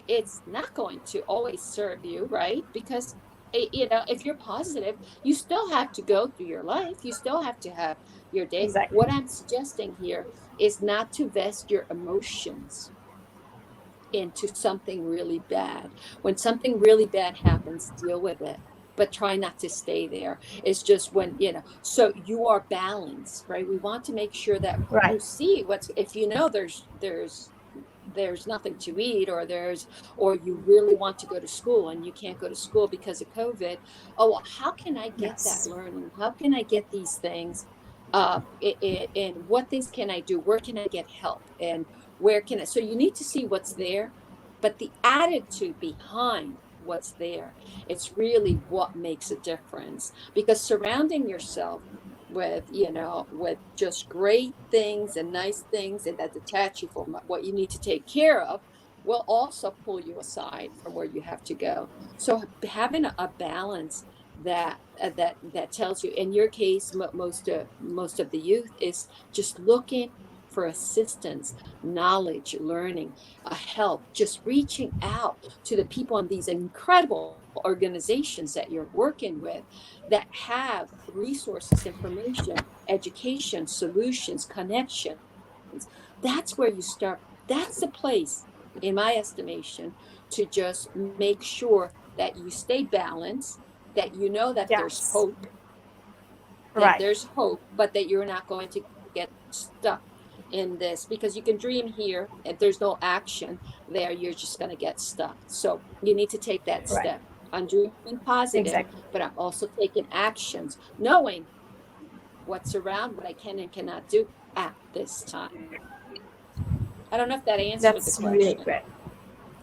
it's not going to always serve you, right? Because if you're positive, you still have to go through your life, you still have to have your day. Exactly. What I'm suggesting here is not to vest your emotions into something really bad. When something really bad happens, deal with it, but try not to stay there. It's just so you are balanced, right? We want to make sure that Right. you see what's, if there's nothing to eat, or you really want to go to school and you can't go to school because of COVID. Oh, well, how can I get that Yes. learning? How can I get these things? And what things can I do? Where can I get help? And where can I? So you need to see what's there, but the attitude behind what's there, it's really what makes a difference. Because surrounding yourself with just great things and nice things and that detach you from what you need to take care of will also pull you aside from where you have to go. So having a balance that tells you, in your case, most of the youth is just looking for assistance, knowledge, learning, help, just reaching out to the people in these incredible organizations that you're working with that have resources, information, education, solutions, connections. That's where you start. That's the place, in my estimation, to just make sure that you stay balanced, that you know that there's Yes. hope, Right. but that you're not going to get stuck in this, because you can dream here. If there's no action there, you're just going to get stuck. So you need to take that Right. step. I'm dreaming positive, Exactly. but I'm also taking actions, knowing what's around, what I can and cannot do at this time. I don't know if that answered the That's really question. great.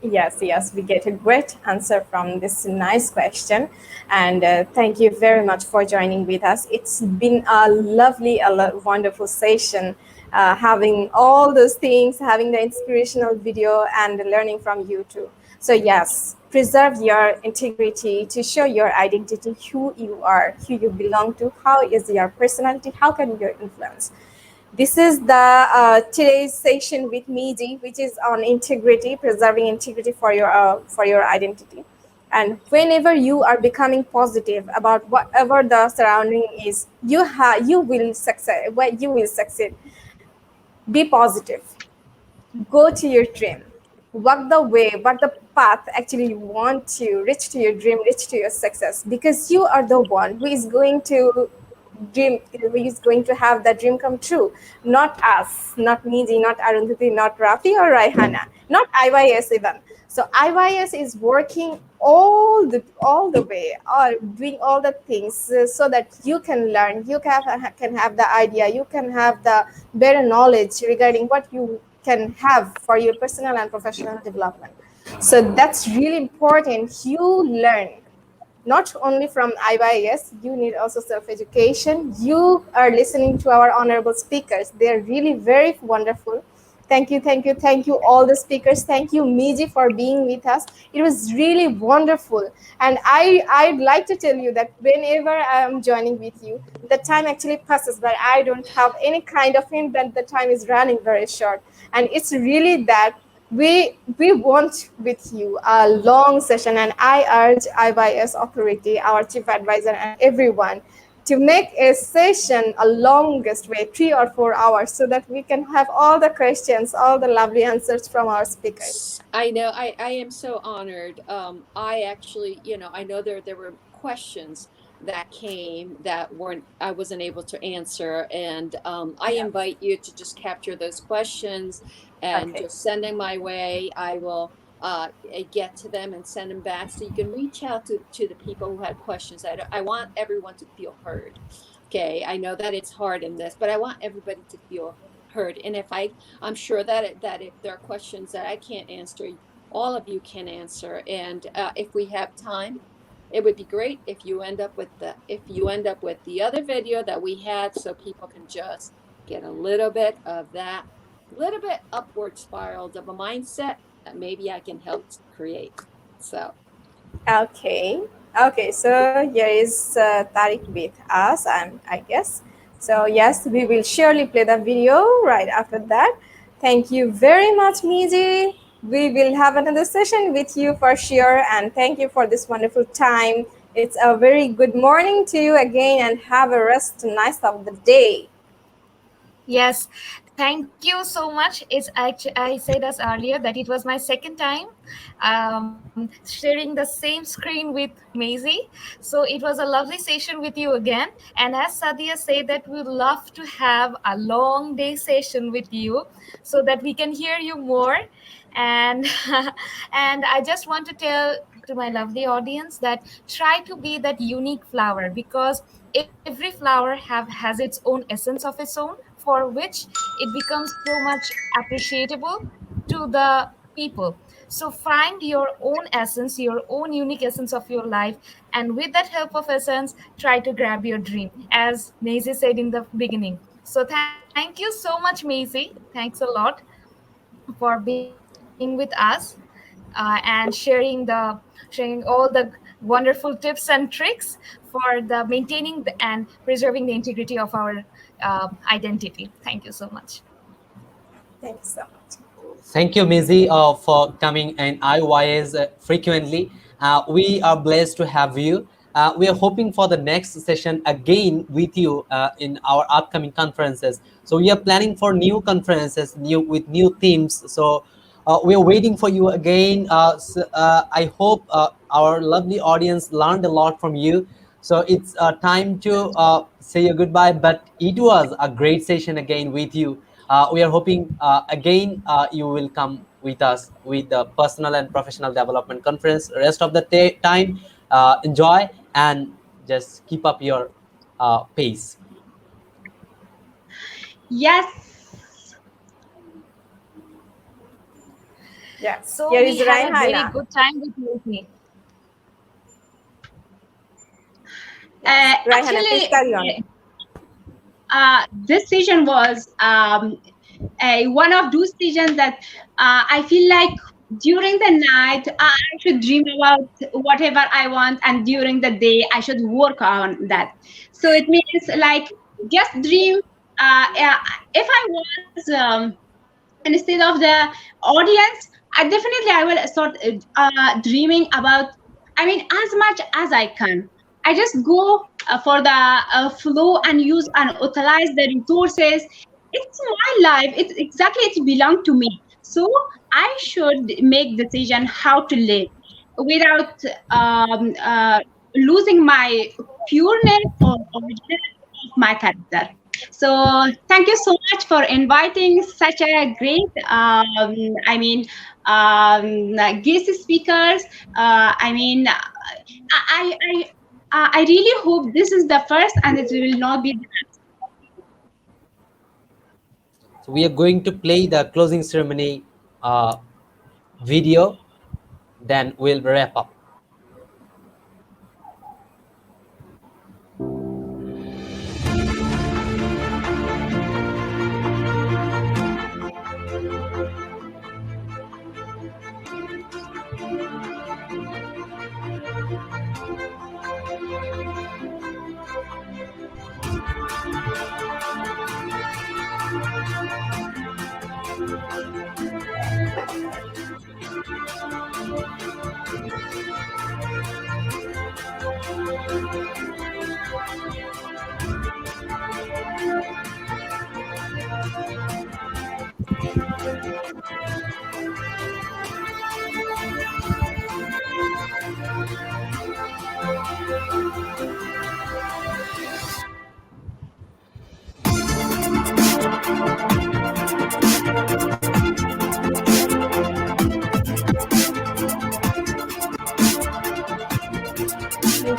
Yes, yes, we get a great answer from this nice question. And thank you very much for joining with us. It's been a lovely, wonderful session, having all those things, having the inspirational video and learning from you too. So yes, preserve your integrity to show your identity, who you are, who you belong to, how is your personality, how can you influence. This is the today's session with Meegie, which is on integrity, preserving integrity for your identity. And whenever you are becoming positive about whatever the surrounding is, you will succeed. You will succeed. Be positive. Go to your dream. Walk the way, walk the path actually you want to reach to your dream, reach to your success, because you are the one who is going to dream, who is going to have that dream come true. Not us, not Meegie, not Arundhati, not Rafi or Raihana, not IYS even. So IYS is working all the way, doing all the things so that you can learn, can have the idea, you can have the better knowledge regarding what you can have for your personal and professional development. So that's really important. You learn not only from IYS, you need also self-education. You are listening to our honorable speakers. They are really very wonderful. Thank you, thank you, thank you, all the speakers. Thank you, Meegie, for being with us. It was really wonderful. And I'd like to tell you that whenever I am joining with you, the time actually passes, but I don't have any kind of hint that the time is running very short. And it's really that we want with you a long session, and I urge IYS authority, our chief advisor, and everyone to make a session a longest way, 3 or 4 hours, so that we can have all the questions, all the lovely answers from our speakers. I know. I am so honored. I actually, I know there were questions that came that weren't I wasn't able to answer, and I Yeah. invite you to just capture those questions and Okay. just send them my way. I will get to them and send them back, so you can reach out to the people who had questions. I want everyone to feel heard. Okay, I know that it's hard in this, but I want everybody to feel heard. And I'm sure that if there are questions that I can't answer, all of you can answer. And if we have time, it would be great if you end up with the other video that we had, so people can just get a little bit of that, little bit upward spiraled of a mindset that maybe I can help create. So Okay. Okay. So here is Tariq with us, I guess. So yes, we will surely play the video right after that. Thank you very much, Miji. We will have another session with you for sure. And thank you for this wonderful time. It's a very good morning to you again, and have a rest nice of the day. Yes, thank you so much. It's actually, I said us earlier that it was my second time sharing the same screen with Maisie. So it was a lovely session with you again. And as Sadia said, that we love to have a long day session with you so that we can hear you more. And and I just want to tell to my lovely audience that try to be that unique flower, because every flower has its own essence of its own, for which it becomes so much appreciable to the people. So find your own essence, your own unique essence of your life, and with that help of essence, try to grab your dream, as Maisie said in the beginning. So thank you so much, Maisie. Thanks a lot for being with us, and sharing all the wonderful tips and tricks for the maintaining and preserving the integrity of our identity. Thank you so much. Thanks so much. Thank you, Mizzy, for coming in IYS frequently. We are blessed to have you. We are hoping for the next session again with you in our upcoming conferences. So we are planning for new conferences, new themes. So we are waiting for you again. I hope our lovely audience learned a lot from you. So it's time to say your goodbye. But it was a great session again with you. We are hoping again you will come with us with the personal and professional development conference. Rest of the time, enjoy and just keep up your pace. Yes. Yeah. So Here we is had a very Raihana. good time with Maisie. Yes. Raihana, please Actually, carry on. this season was one of those seasons that I feel like during the night I should dream about whatever I want, and during the day I should work on that. So it means like just dream. Yeah, if I was instead of the audience, I will start dreaming about, I mean, as much as I can. I just go for the flow and use and utilize the resources. It's my life, it's exactly, it belongs to me. So I should make decision how to live without losing my pureness or originality of my character. So thank you so much for inviting such a great, guest speakers. I really hope this is the first and it will not be. So we are going to play the closing ceremony video, then we'll wrap up.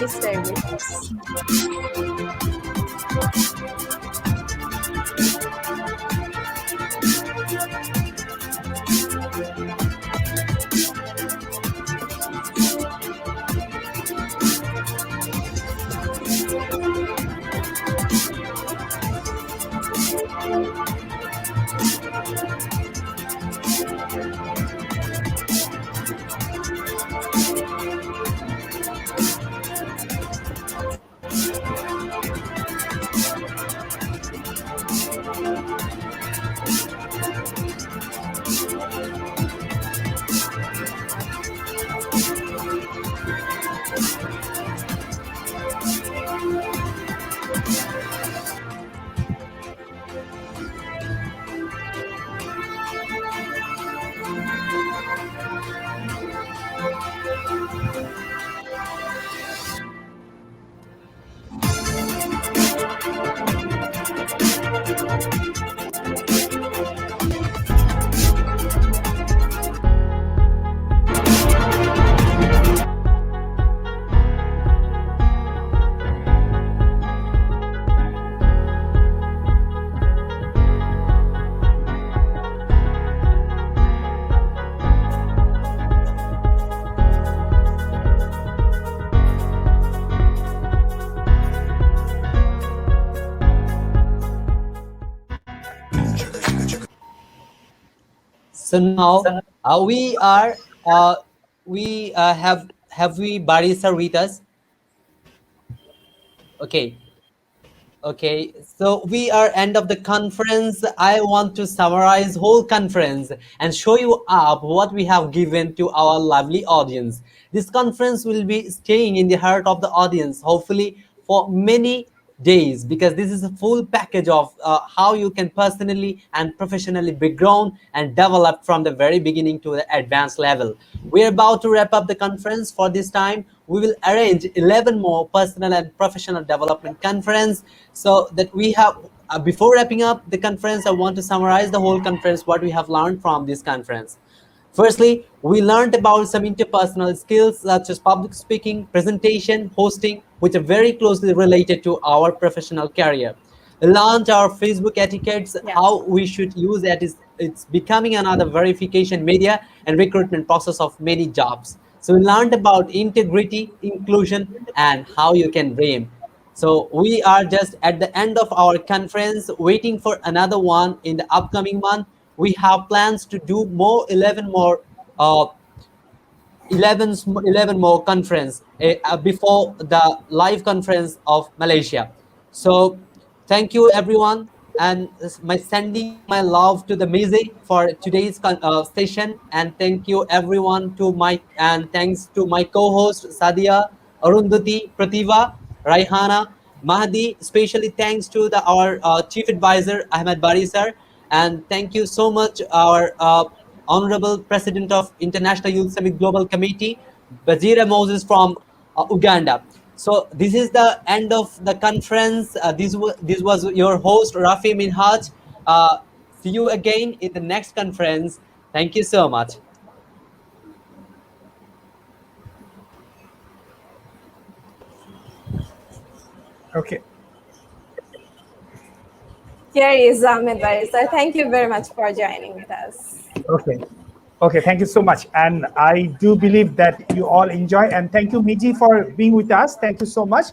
Please stay with us. So now we are we have we Barisa with us? Okay. Okay, so we are end of the conference. I want to summarize whole conference and show you up what we have given to our lovely audience. This conference will be staying in the heart of the audience, hopefully for many days, because this is a full package of how you can personally and professionally be grown and develop from the very beginning to the advanced level. We're about to wrap up the conference. For this time we will arrange 11 more personal and professional development conference, so that we have before wrapping up the conference, I want to summarize the whole conference, what we have learned from this conference. Firstly, we learned about some interpersonal skills such as public speaking, presentation, hosting, which are very closely related to our professional career. We learned our Facebook etiquettes, Yeah. how we should use it. It's becoming another verification media and recruitment process of many jobs. So we learned about integrity, inclusion, and how you can dream. So we are just at the end of our conference, waiting for another one in the upcoming month. We have plans to do more 11 more uh, 11 more conference before the live conference of Malaysia. So thank you everyone, and my sending my love to the Meegie for today's session, and thank you everyone to my and thanks to my co-host Sadia, Arundhati, Prativa, Raihana, Mahdi. Especially thanks to our chief advisor Ahmed Bari sir, and thank you so much our Honorable President of International Youth Summit Global Committee, Bazira Moses from Uganda. So this is the end of the conference. This was your host Rafi Minhaj. See you again in the next conference. Thank you so much. Okay. Here is Ahmed Barisa. Thank you very much for joining with us. Okay. Okay, thank you so much. And I do believe that you all enjoy. And thank you, Meegie, for being with us. Thank you so much.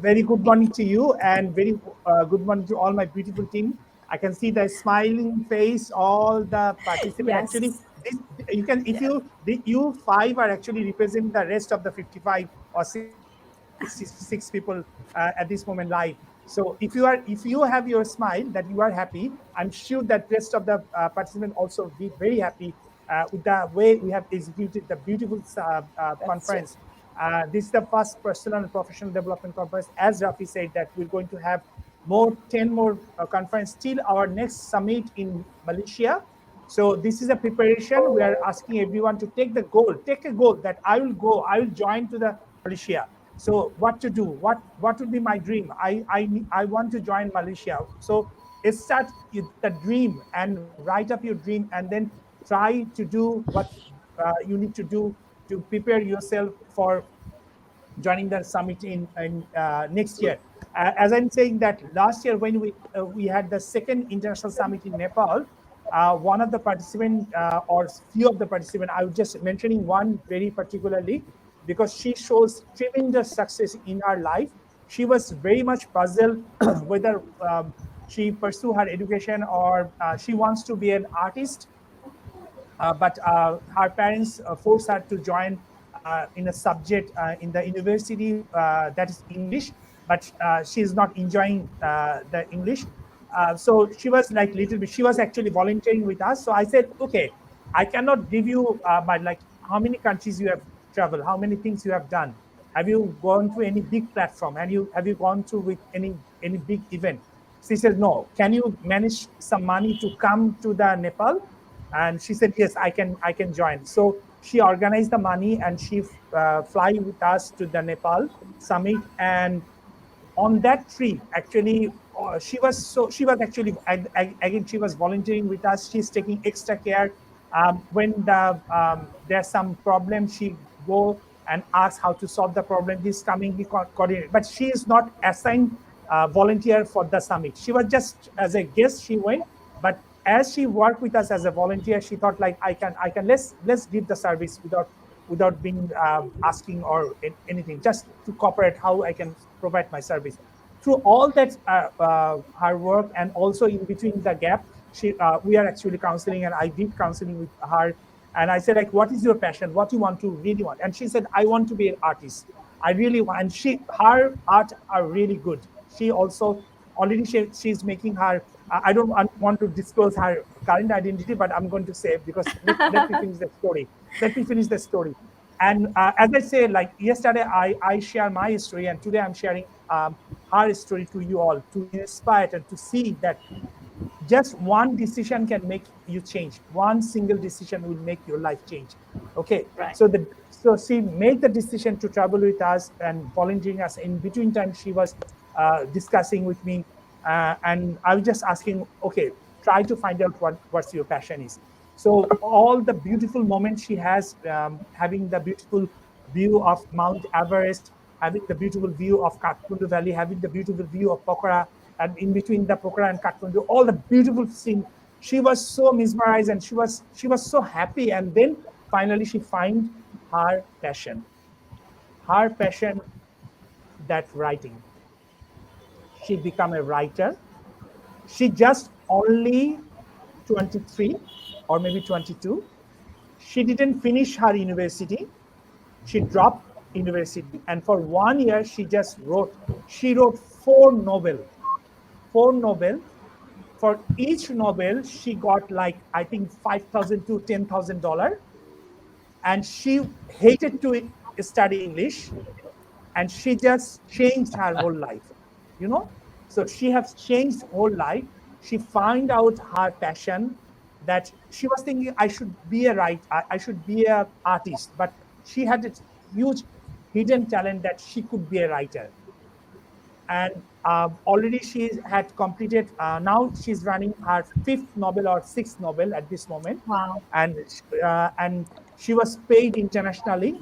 Very good morning to you, and very good morning to all my beautiful team. I can see the smiling face, all the participants. Actually, Yes. you can, if you five are actually representing the rest of the 55 or 66 people at this moment live. So if you have your smile that you are happy, I'm sure that rest of the participants also be very happy with the way we have executed the beautiful That's true. conference. This is the first personal and professional development conference. As Rafi said, that we're going to have 10 more conference till our next summit in Malaysia. So this is a preparation. We are asking everyone to take a goal that I will join to the Malaysia. So what to do? What would be my dream? I want to join Malaysia. So start the dream and write up your dream, and then try to do what you need to do to prepare yourself for joining the summit in next year. As I'm saying that last year when we had the second international summit in Nepal, one of the participants or few of the participants, I was just mentioning one very particularly because she shows tremendous success in her life. She was very much puzzled whether she pursue her education or she wants to be an artist, but her parents forced her to join in a subject in the university that is English, but she is not enjoying the English. So she was like little bit. She was actually volunteering with us. So I said, okay, I cannot give you my like how many countries you have traveled, how many things you have done. Have you gone to any big platform? Have you gone to with any big event? She said, no. Can you manage some money to come to the Nepal? And she said, yes, I can join. So she organized the money and she fly with us to the Nepal summit. And on that trip, actually, she was actually again she was volunteering with us. She's taking extra care. When there's some problem, she go and ask how to solve the problem. He's coming, he coordinate, but she is not assigned volunteer for the summit. She was just as a guest. She went, but as she worked with us as a volunteer, she thought like I can let's give the service without being asking or anything, just to cooperate how I can provide my service. Through all that her work and also in between the gap, we are actually counseling, and I did counseling with her. And I said like, what is your passion? What you want to really want? And she said, I want to be an artist. I really want, and her art are really good. She also already she's making her. I don't want to disclose her current identity, but I'm going to say because let me finish the story. Let me finish the story. And as I say, like yesterday, I share my story, and today I'm sharing her story to you all to inspire and to see that just one decision can make you change. One single decision will make your life change. Okay. Right. So she made the decision to travel with us and volunteering us. In between time, she was discussing with me, and I was just asking, okay, try to find out what's your passion is. So all the beautiful moments she has, having the beautiful view of Mount Everest, having the beautiful view of Kathmandu Valley, having the beautiful view of Pokhara, and in between the Pokhara and Kathmandu, all the beautiful scene. She was so mesmerized and she was so happy. And then finally she find her passion. Her passion, that writing. She become a writer. She just only 23 or maybe 22. She didn't finish her university. She dropped university, and for 1 year she just wrote. She wrote four novels. For each novel, she got like I think $5,000 to $10,000, and she hated to study English, and she just changed her whole life. You know, so she has changed whole life. She found out her passion, that she was thinking I should be a writer, I should be a artist, but she had a huge hidden talent that she could be a writer. And already she had completed. Now she's running her fifth novel or sixth novel at this moment, Wow. and she was paid internationally.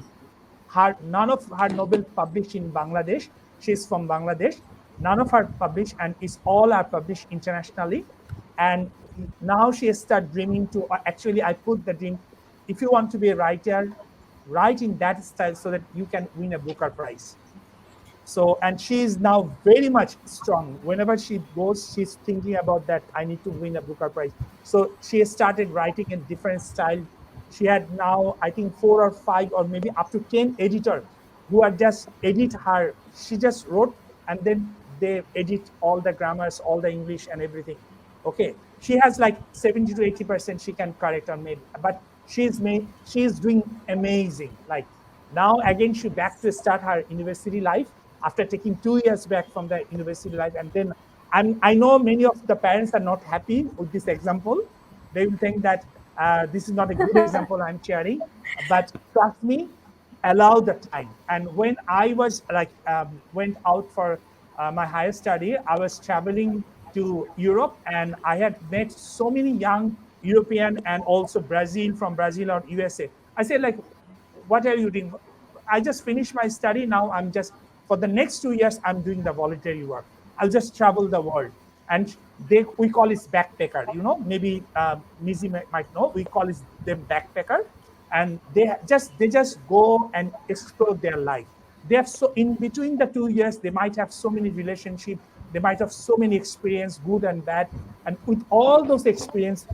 None of her novel published in Bangladesh. She's from Bangladesh. None of her published, and it's all are published internationally. And now she has started dreaming to. Actually, I put the dream: if you want to be a writer, write in that style so that you can win a Booker Prize. So, and she is now very much strong. Whenever she goes, she's thinking about that. I need to win a Booker Prize. So she has started writing in different style. She had now, I think, 4 or 5 or maybe up to 10 editors who are just edit her. She just wrote, and then they edit all the grammars, all the English and everything. Okay. She has like 70 to 80% she can correct or made, but she's doing amazing. Like now again, she back to start her university life after taking 2 years back from the university life. And then I know many of the parents are not happy with this example. They will think that this is not a good example I'm sharing, but trust me, allow the time. And when I was like went out for my higher study, I was traveling to Europe, and I had met so many young European and also from Brazil or USA. I said like, what are you doing? I just finished my study. Now I'm just, for the next 2 years, I'm doing the voluntary work. I'll just travel the world. And we call it backpacker. Maybe Mizi might know. We call it them backpacker, and they just go and explore their life. They have, so in between the 2 years, they might have so many relationship. They might have so many experience, good and bad. And with all those experience,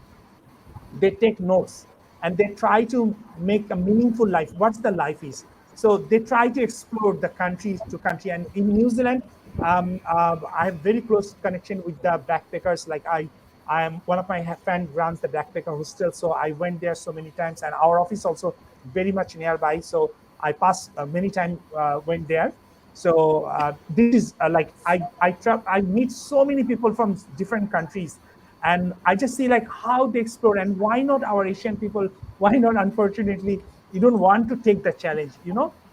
they take notes and they try to make a meaningful life. What's the life is? So they try to explore the country to country. And in New Zealand, I have very close connection with the backpackers. Like I am one of my friend runs the backpacker hostel, so I went there so many times, and our office also very much nearby. So I passed many times, went there. So this is like I meet so many people from different countries, and I just see like how they explore. And why not our Asian people? Why not? Unfortunately, you don't want to take the challenge.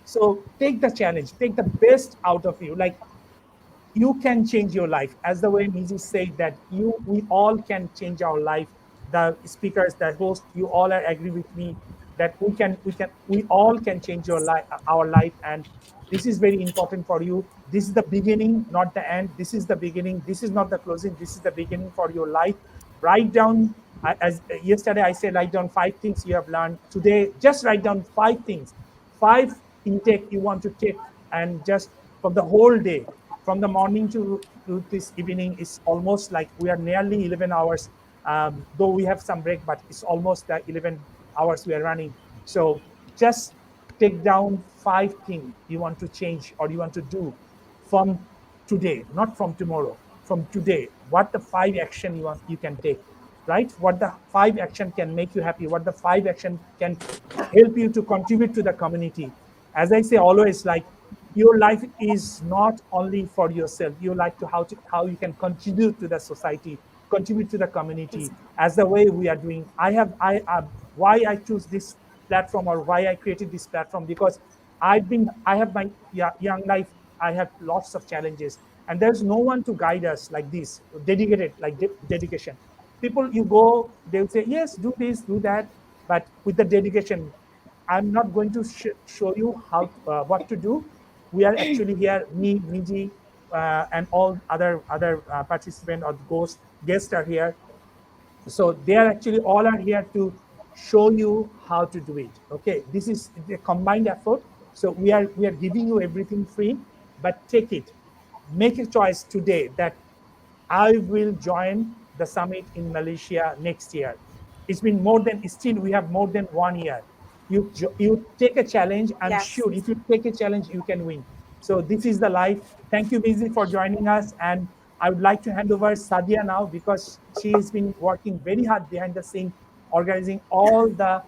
So take the challenge, take the best out of you. Like, you can change your life, as the way Meegie said that we all can change our life. The speakers, the host, you all are agree with me that we all can change our life. And this is very important for you. This is the beginning, not the end. This is the beginning. This is not the closing. This is the beginning for your life. Write down, as yesterday I said, write down 5 things you have learned today. Just write down 5 things, 5 intake you want to take, and just from the whole day, from the morning to this evening, is almost like we are nearly 11 hours, though we have some break, but it's almost the 11 hours we are running. So just take down 5 things you want to change or you want to do from today, not from tomorrow, from today. What the 5 action you can take, right? What the 5 action can make you happy, what the 5 action can help you to contribute to the community. As I say always, like, your life is not only for yourself. Your life to how you can contribute to the society, contribute to the community, as the way we are doing. Why I choose this platform, or why I created this platform, because I have my young life. I have lots of challenges, and there's no one to guide us like this, dedicated, like dedication. People, you go, they'll say yes, do this, do that, but with the dedication, I'm not going to show you how what to do. We are actually here, me, Meegie, and all other participants or guests are here. So they are actually all are here to show you how to do it. Okay, this is a combined effort. So we are giving you everything free, but take it, make a choice today that I will join the summit in Malaysia next year. It's been still we have more than 1 year. You take a challenge. I'm Yes. sure if you take a challenge, you can win. So this is the life. Thank you, Mizi, for joining us. And I would like to hand over Sadia now, because she has been working very hard behind the scene, organizing all the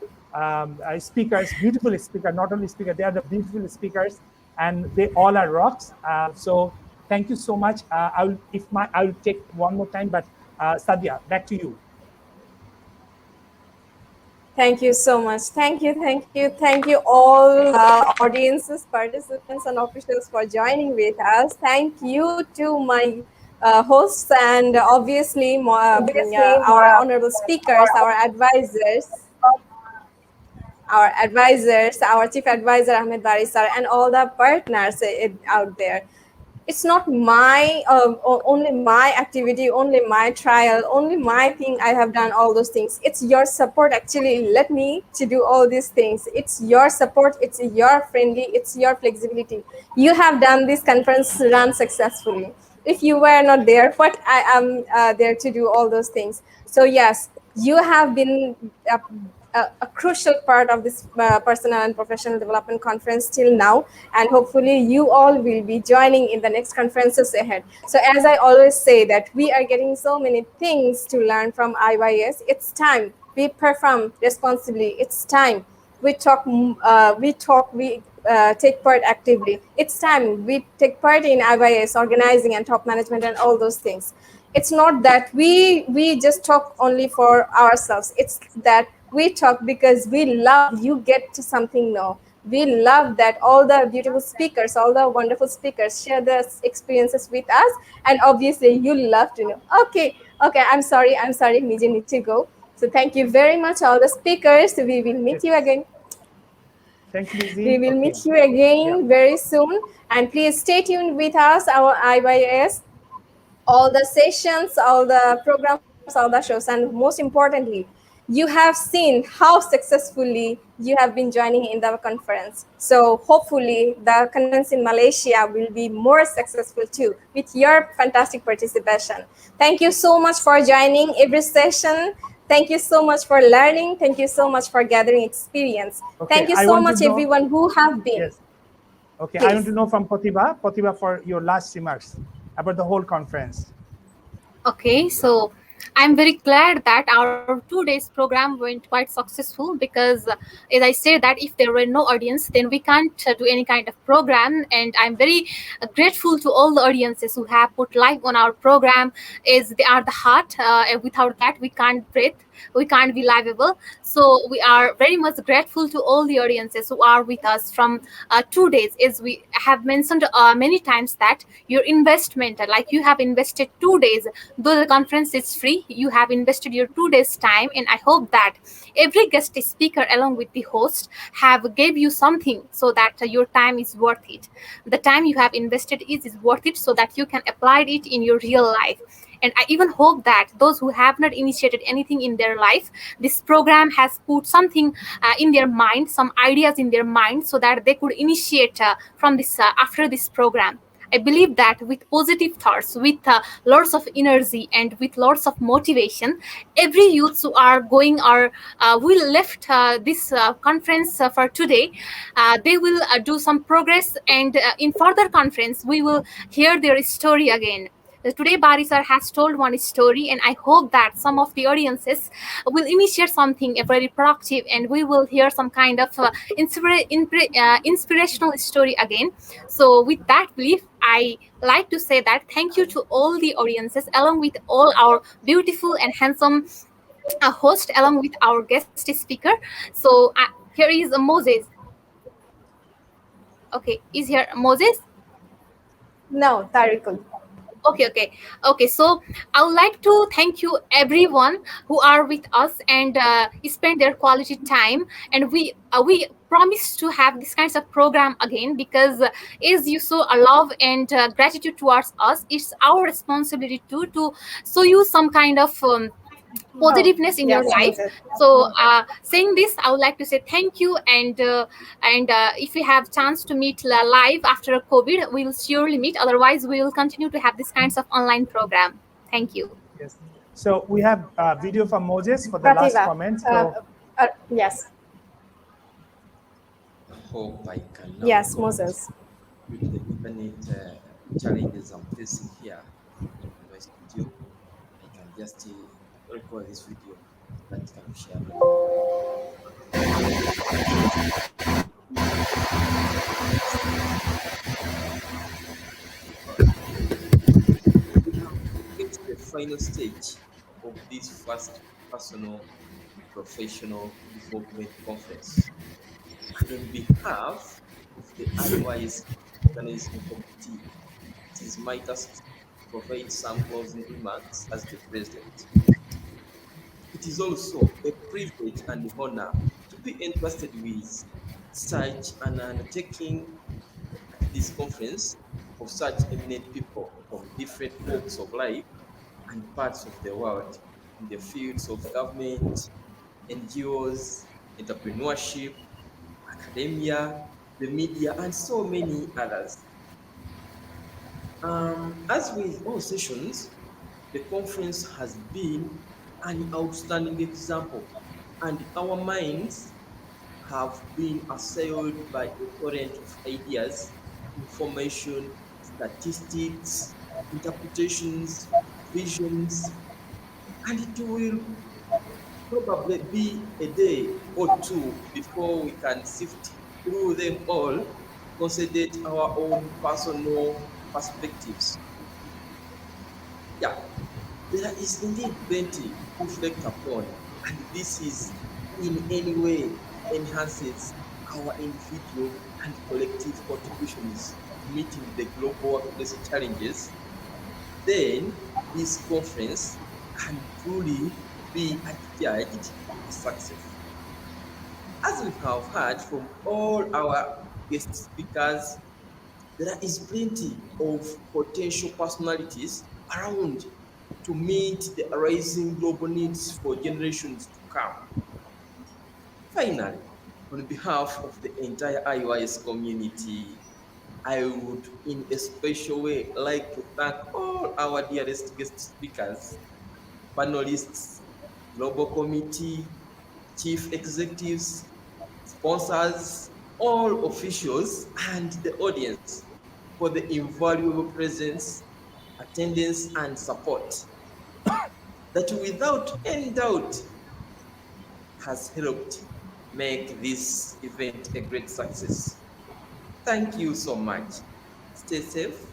speakers, beautiful speakers, not only speakers, they are the beautiful speakers, and they all are rocks. So thank you so much. I will take one more time, but Sadia, back to you. Thank you so much. Thank you all audiences, participants, and officials for joining with us. Thank you to my hosts, and obviously our honorable speakers, our chief advisor Ahmed Bari sir, and all the partners out there. It's not my only my activity, only my trial, only my thing. I have done all those things. It's your support actually let me to do all these things. It's your support, it's your friendly, it's your flexibility. You have done this conference run successfully. If you were not there, what I am there to do all those things. So yes, you have been a crucial part of this personal and professional development conference till now, and hopefully you all will be joining in the next conferences ahead. So as I always say that we are getting so many things to learn from IYS. It's time we perform responsibly. It's time we take part actively. It's time we take part in IYS organizing and top management and all those things. It's not that we just talk only for ourselves. It's that we talk because we love you get to something new. We love that all the beautiful speakers, all the wonderful speakers share their experiences with us, and obviously you love to know. Okay, I'm sorry, Meegie need to go. So thank you very much, all the speakers. We will meet you again. Thanks, We Lizzie. will Okay. meet you Yeah. again very soon. And please stay tuned with us, our IYS, all the sessions, all the programs, all the shows, and most importantly, you have seen how successfully you have been joining in the conference. So hopefully the conference in Malaysia will be more successful too with your fantastic participation. Thank you so much for joining every session. Thank you so much for learning. Thank you so much for gathering experience. Okay. Thank you I so want to much know. everyone who have been. Yes. Okay. I want to Please. know from Pratibha for your last remarks about the whole conference. Okay, so I'm very glad that our 2 days program went quite successful because, as I said, that if there were no audience, then we can't do any kind of program. And I'm very grateful to all the audiences who have put life on our program, as they are the heart. And without that, we can't breathe. We can't be livable. So we are very much grateful to all the audiences who are with us from 2 days. As we have mentioned many times that your investment, like you have invested 2 days, though the conference is free, you have invested your 2 days time, and I hope that every guest speaker along with the host have gave you something so that your time is worth it. The time you have invested is worth it, so that you can apply it in your real life. And I even hope that those who have not initiated anything in their life, this program has put something in their mind, some ideas in their mind, so that they could initiate from this after this program. I believe that with positive thoughts, with lots of energy, and with lots of motivation, every youth who are going or will left this conference for today, they will do some progress, and in further conference, we will hear their story again. Today, Barisar has told one story, and I hope that some of the audiences will initiate something very productive, and we will hear some kind of inspirational story again. So, with that belief, I like to say that thank you to all the audiences, along with all our beautiful and handsome host, along with our guest speaker. So, here is Moses. Okay, is here Moses? No, Tarikul. Okay, so I would like to thank you everyone who are with us and spend their quality time. And we promise to have this kinds of program again, because as you show a love and gratitude towards us, it's our responsibility to show you some kind of Oh, positiveness in your yes, life. Moses. So saying this, I would like to say thank you. And if we have chance to meet live after COVID, we will surely meet. Otherwise, we will continue to have these kinds of online program. Thank you. Yes. So we have a video from Moses for the last Pratibha. comment. So Yes. Hope I can now Yes, comment Moses. due to the internet challenges I'm facing here in my studio. I can just record this video that can be shared. We have reached the final stage of this first personal and professional development conference. And on behalf of the IYS organizing committee, it is my task to provide some closing remarks as the president. It is also a privilege and honor to be entrusted with such an undertaking at this conference of such eminent people from different walks of life and parts of the world in the fields of government, NGOs, entrepreneurship, academia, the media, and so many others. As with all sessions, the conference has been an outstanding example, and our minds have been assailed by a torrent of ideas, information, statistics, interpretations, visions, and it will probably be a day or two before we can sift through them all to consolidate our own personal perspectives. Yeah, there is indeed plenty to reflect upon, and this is in any way enhances our individual and collective contributions to meeting the global workplace challenges. Then this conference can truly be adjudged a success. As we have heard from all our guest speakers, there is plenty of potential personalities around to meet the rising global needs for generations to come. Finally, on behalf of the entire IYS community, I would, in a special way, like to thank all our dearest guest speakers, panelists, global committee, chief executives, sponsors, all officials, and the audience for the invaluable presence, attendance, and support that without any doubt has helped make this event a great success. Thank you so much. Stay safe,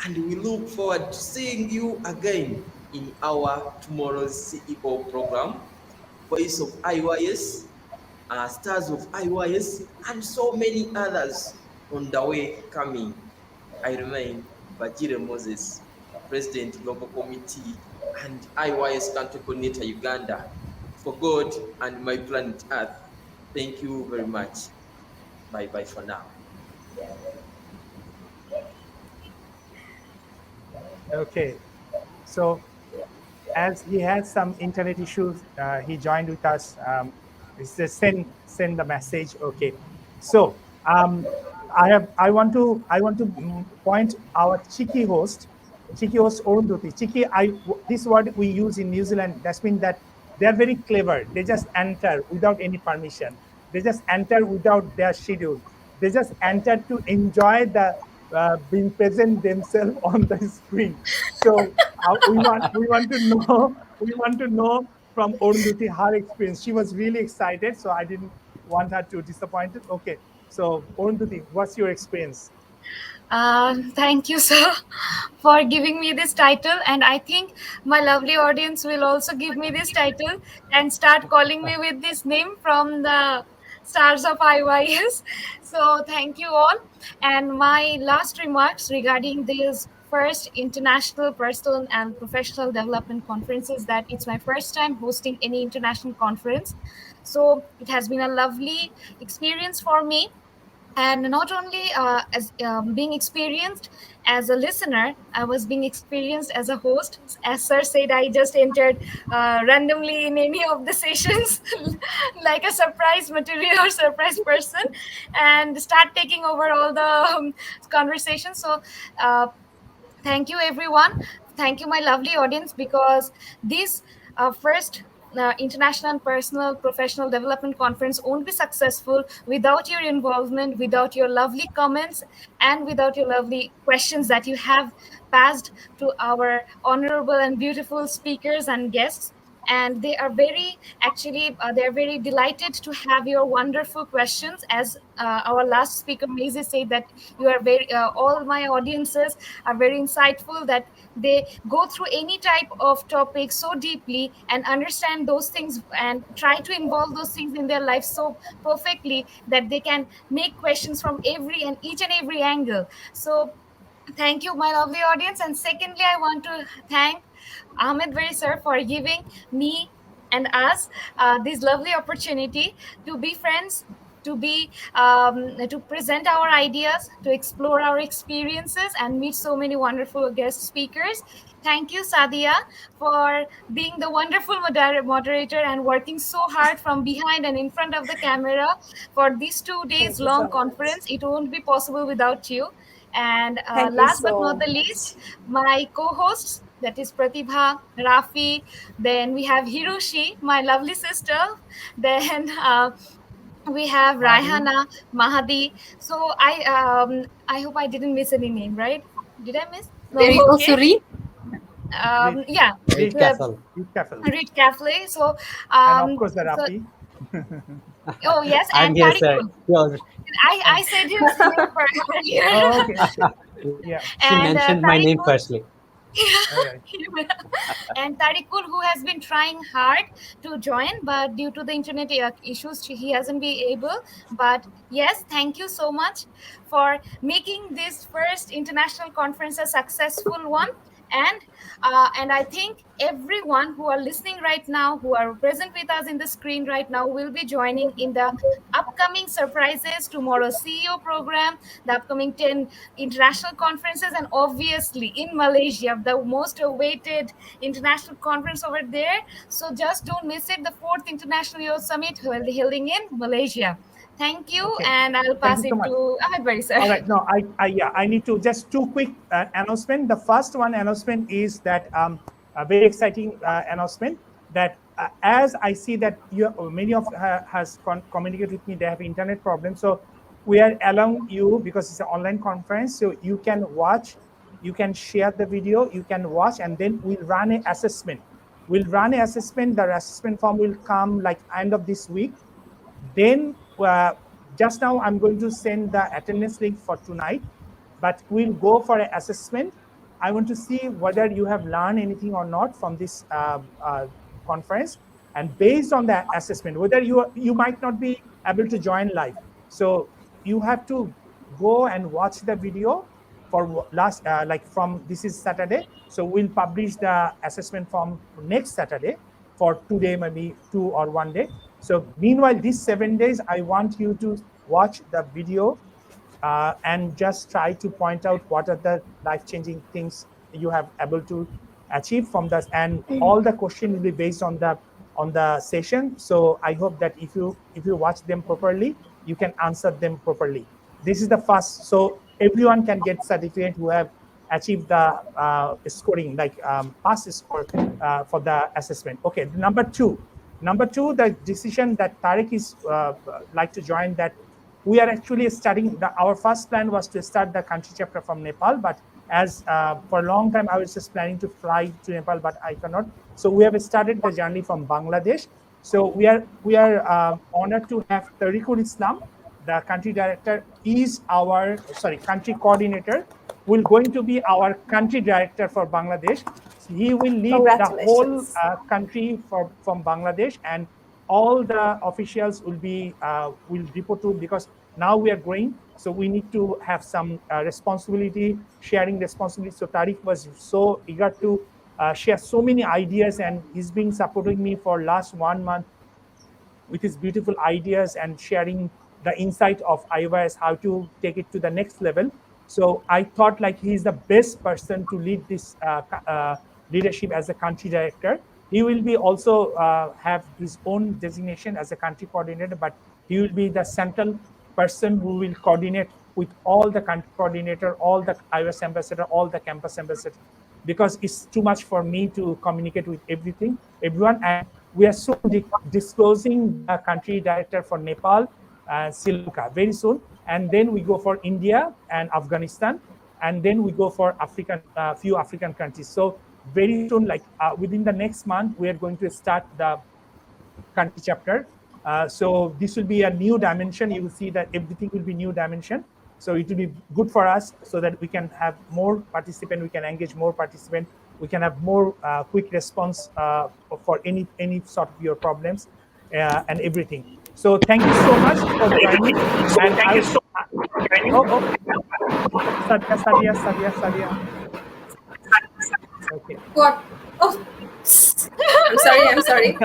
and we look forward to seeing you again in our tomorrow's CEO program, Voice of IYS, Stars of IYS, and so many others on the way coming. I remain Bajire Moses, President Global Committee and IYS Country Coordinator Uganda, for God and my planet Earth. Thank you very much. Bye bye for now. Okay. So as he has some internet issues, he joined with us. It's just send the message. Okay. So I want to point our cheeky host Orunduti. Cheeky, this word we use in New Zealand. That means that they are very clever. They just enter without any permission. They just enter without their schedule. They just enter to enjoy the being present themselves on the screen. So we want to know from Orunduti her experience. She was really excited, so I didn't want her to disappoint it. Okay, so Orunduti, what's your experience? Thank you, sir, for giving me this title. And I think my lovely audience will also give me this title and start calling me with this name from the stars of IYS. So, thank you all. And my last remarks regarding this first international personal and professional development conference is that it's my first time hosting any international conference. So, it has been a lovely experience for me, and not only as being experienced as a listener, I was being experienced as a host. As sir said, I just entered randomly in any of the sessions like a surprise material or surprise person, and start taking over all the conversations. So thank you, everyone. Thank you, my lovely audience, because this first international and personal professional development conference won't be successful without your involvement, without your lovely comments, and without your lovely questions that you have passed to our honorable and beautiful speakers and guests. And they are very, actually they're very delighted to have your wonderful questions. As our last speaker Maisie said, that you are very all my audiences are very insightful, that they go through any type of topic so deeply and understand those things and try to involve those things in their life so perfectly that they can make questions from every and each and every angle. So thank you, my lovely audience. And secondly, I want to thank Ahmed Very sir for giving me and us this lovely opportunity to be friends, to present our ideas, to explore our experiences, and meet so many wonderful guest speakers. Thank you, Sadia, for being the wonderful moderator and working so hard from behind and in front of the camera for this 2 days Thank you so long much. conference. It won't be possible without you. And Thank you last but not so the much. least, my co-hosts, that is Pratibha, Rafi, then we have Hiroshi, my lovely sister, then we have Mahi, Raihana, Mahadi. So I hope I didn't miss any name, right? Did I miss? There is No, also okay. Reed. Reed, Yeah, Read Reed, uh, Castle. Reed Kafel, Reed Cafe. So and of course the so Rafi. oh yes, I'm and here, sir. Tarikul. She, already, I And said his name earlier. oh, okay, okay, yeah, she And mentioned my name Tarikul. firstly. all right. And Tarikul, who has been trying hard to join, but due to the internet issues, he hasn't been able. But yes, thank you so much for making this first international conference a successful one. and and I think everyone who are listening right now, who are present with us in the screen right now, will be joining in the upcoming surprises, tomorrow's CEO program, the upcoming 10 international conferences, and obviously in Malaysia, the most awaited international conference over there. So just don't miss it, the fourth International Youth Summit will be holding in Malaysia. Thank you, Okay. and I'll Thank pass you so it much. to Ahmed Bari, sir. All right. No, I need to just two quick announcement. The first one announcement is that a very exciting announcement that as I see that many of has communicated with me, they have internet problems. So we are allowing you, because it's an online conference, so you can watch, you can share the video, you can watch, and then we'll run an assessment. We'll run an assessment. The assessment form will come like end of this week. Then just now I'm going to send the attendance link for tonight, but we'll go for an assessment. I want to see whether you have learned anything or not from this conference, and based on that assessment, whether you might not be able to join live, so you have to go and watch the video for last like from this is Saturday. So we'll publish the assessment form next Saturday for today, maybe 2 or 1 day. So meanwhile, these 7 days, I want you to watch the video and just try to point out what are the life-changing things you have able to achieve from this. And all the question will be based on the session. So I hope that if you watch them properly, you can answer them properly. This is the first. So everyone can get certificate who have achieved the scoring, like pass score for the assessment. Okay, number two, the decision that Tarek is like to join, that we are actually starting. Our first plan was to start the country chapter from Nepal, but as for a long time I was just planning to fly to Nepal, but I cannot. So we have started the journey from Bangladesh. So we are honored to have Tariqul Islam, the country director, is our country coordinator, will going to be our country director for Bangladesh. So he will lead the whole country from Bangladesh, and all the officials will be will report to, because now we are growing, so we need to have some responsibility, sharing responsibility. So Tariq was so eager to share so many ideas, and he's been supporting me for last 1 month with his beautiful ideas and sharing the insight of IYS, how to take it to the next level. So I thought like he's the best person to lead this leadership as a country director. He will be also have his own designation as a country coordinator, but he will be the central person who will coordinate with all the country coordinator, all the IOS ambassador, all the campus ambassador, because it's too much for me to communicate with everyone. And we are soon disclosing the country director for Nepal, Sri Lanka very soon, and then we go for India and Afghanistan, and then we go for few African countries. So very soon, like within the next month, we are going to start the country chapter. So this will be a new dimension. You will see that everything will be new dimension. So it will be good for us, so that we can have more participant, we can engage more participant, we can have more quick response for any sort of your problems and everything. So thank you so much for joining. And thank you so much. Sadia. Okay. What? Oh, I'm sorry.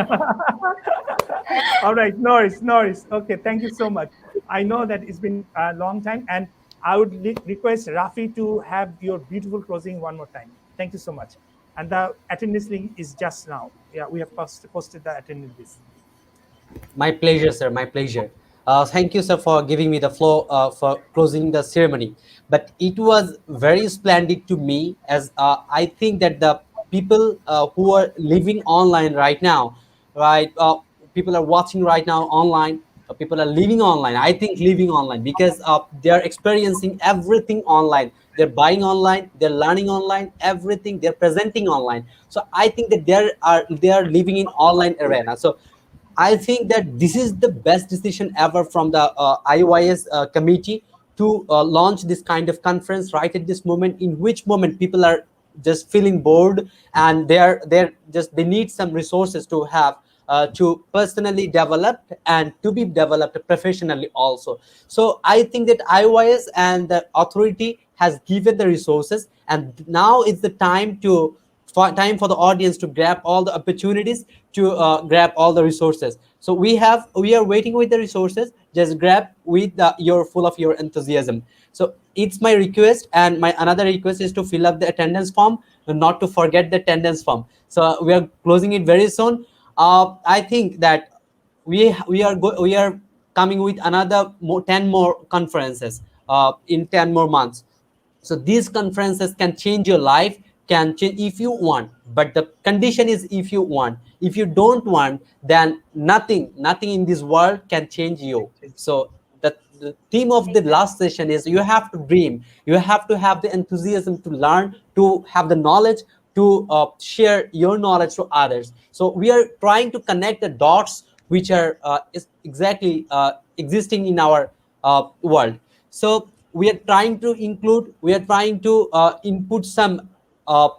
All right, no worries. Okay, thank you so much. I know that it's been a long time, and I would request Rafi to have your beautiful closing one more time. Thank you so much. And the attendance link is just now. Yeah, we have posted the attendance list. My pleasure, sir. My pleasure. Thank you, sir, for giving me the floor for closing the ceremony. But it was very splendid to me, as I think that the people who are living online right now, right? People are watching right now online. People are living online. I think living online, because they are experiencing everything online. They're buying online. They're learning online. Everything they're presenting online. So I think that they are living in online arena. So I think that this is the best decision ever from the IYS committee to launch this kind of conference right at this moment, in which moment people are just feeling bored, and they need some resources to have to personally develop and to be developed professionally also. So I think that IYS and the authority has given the resources, and now it's the time to time for the audience to grab all the opportunities, to grab all the resources. So we are waiting with the resources. Just grab with your full of your enthusiasm. So it's my request, and my another request is to fill up the attendance form, and not to forget the attendance form. So we are closing it very soon. I think that we are coming with another 10 more conferences in 10 more months. So these conferences can change your life, can change if you want, but the condition is if you want. If you don't want, then nothing in this world can change you. So the theme of the last session is you have to dream, you have to have the enthusiasm to learn, to have the knowledge, to share your knowledge to others. So we are trying to connect the dots which are is exactly existing in our world. So we are trying to include, we are trying to input some uh,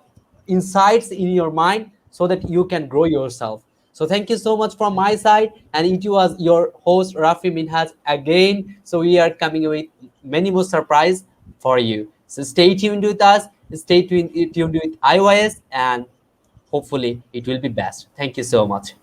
insights in your mind so that you can grow yourself. So thank you so much from my side, and it was your host Rafi Minhaj again. So we are coming with many more surprise for you. So stay tuned with us, stay tuned with IYS, and hopefully it will be best. Thank you so much.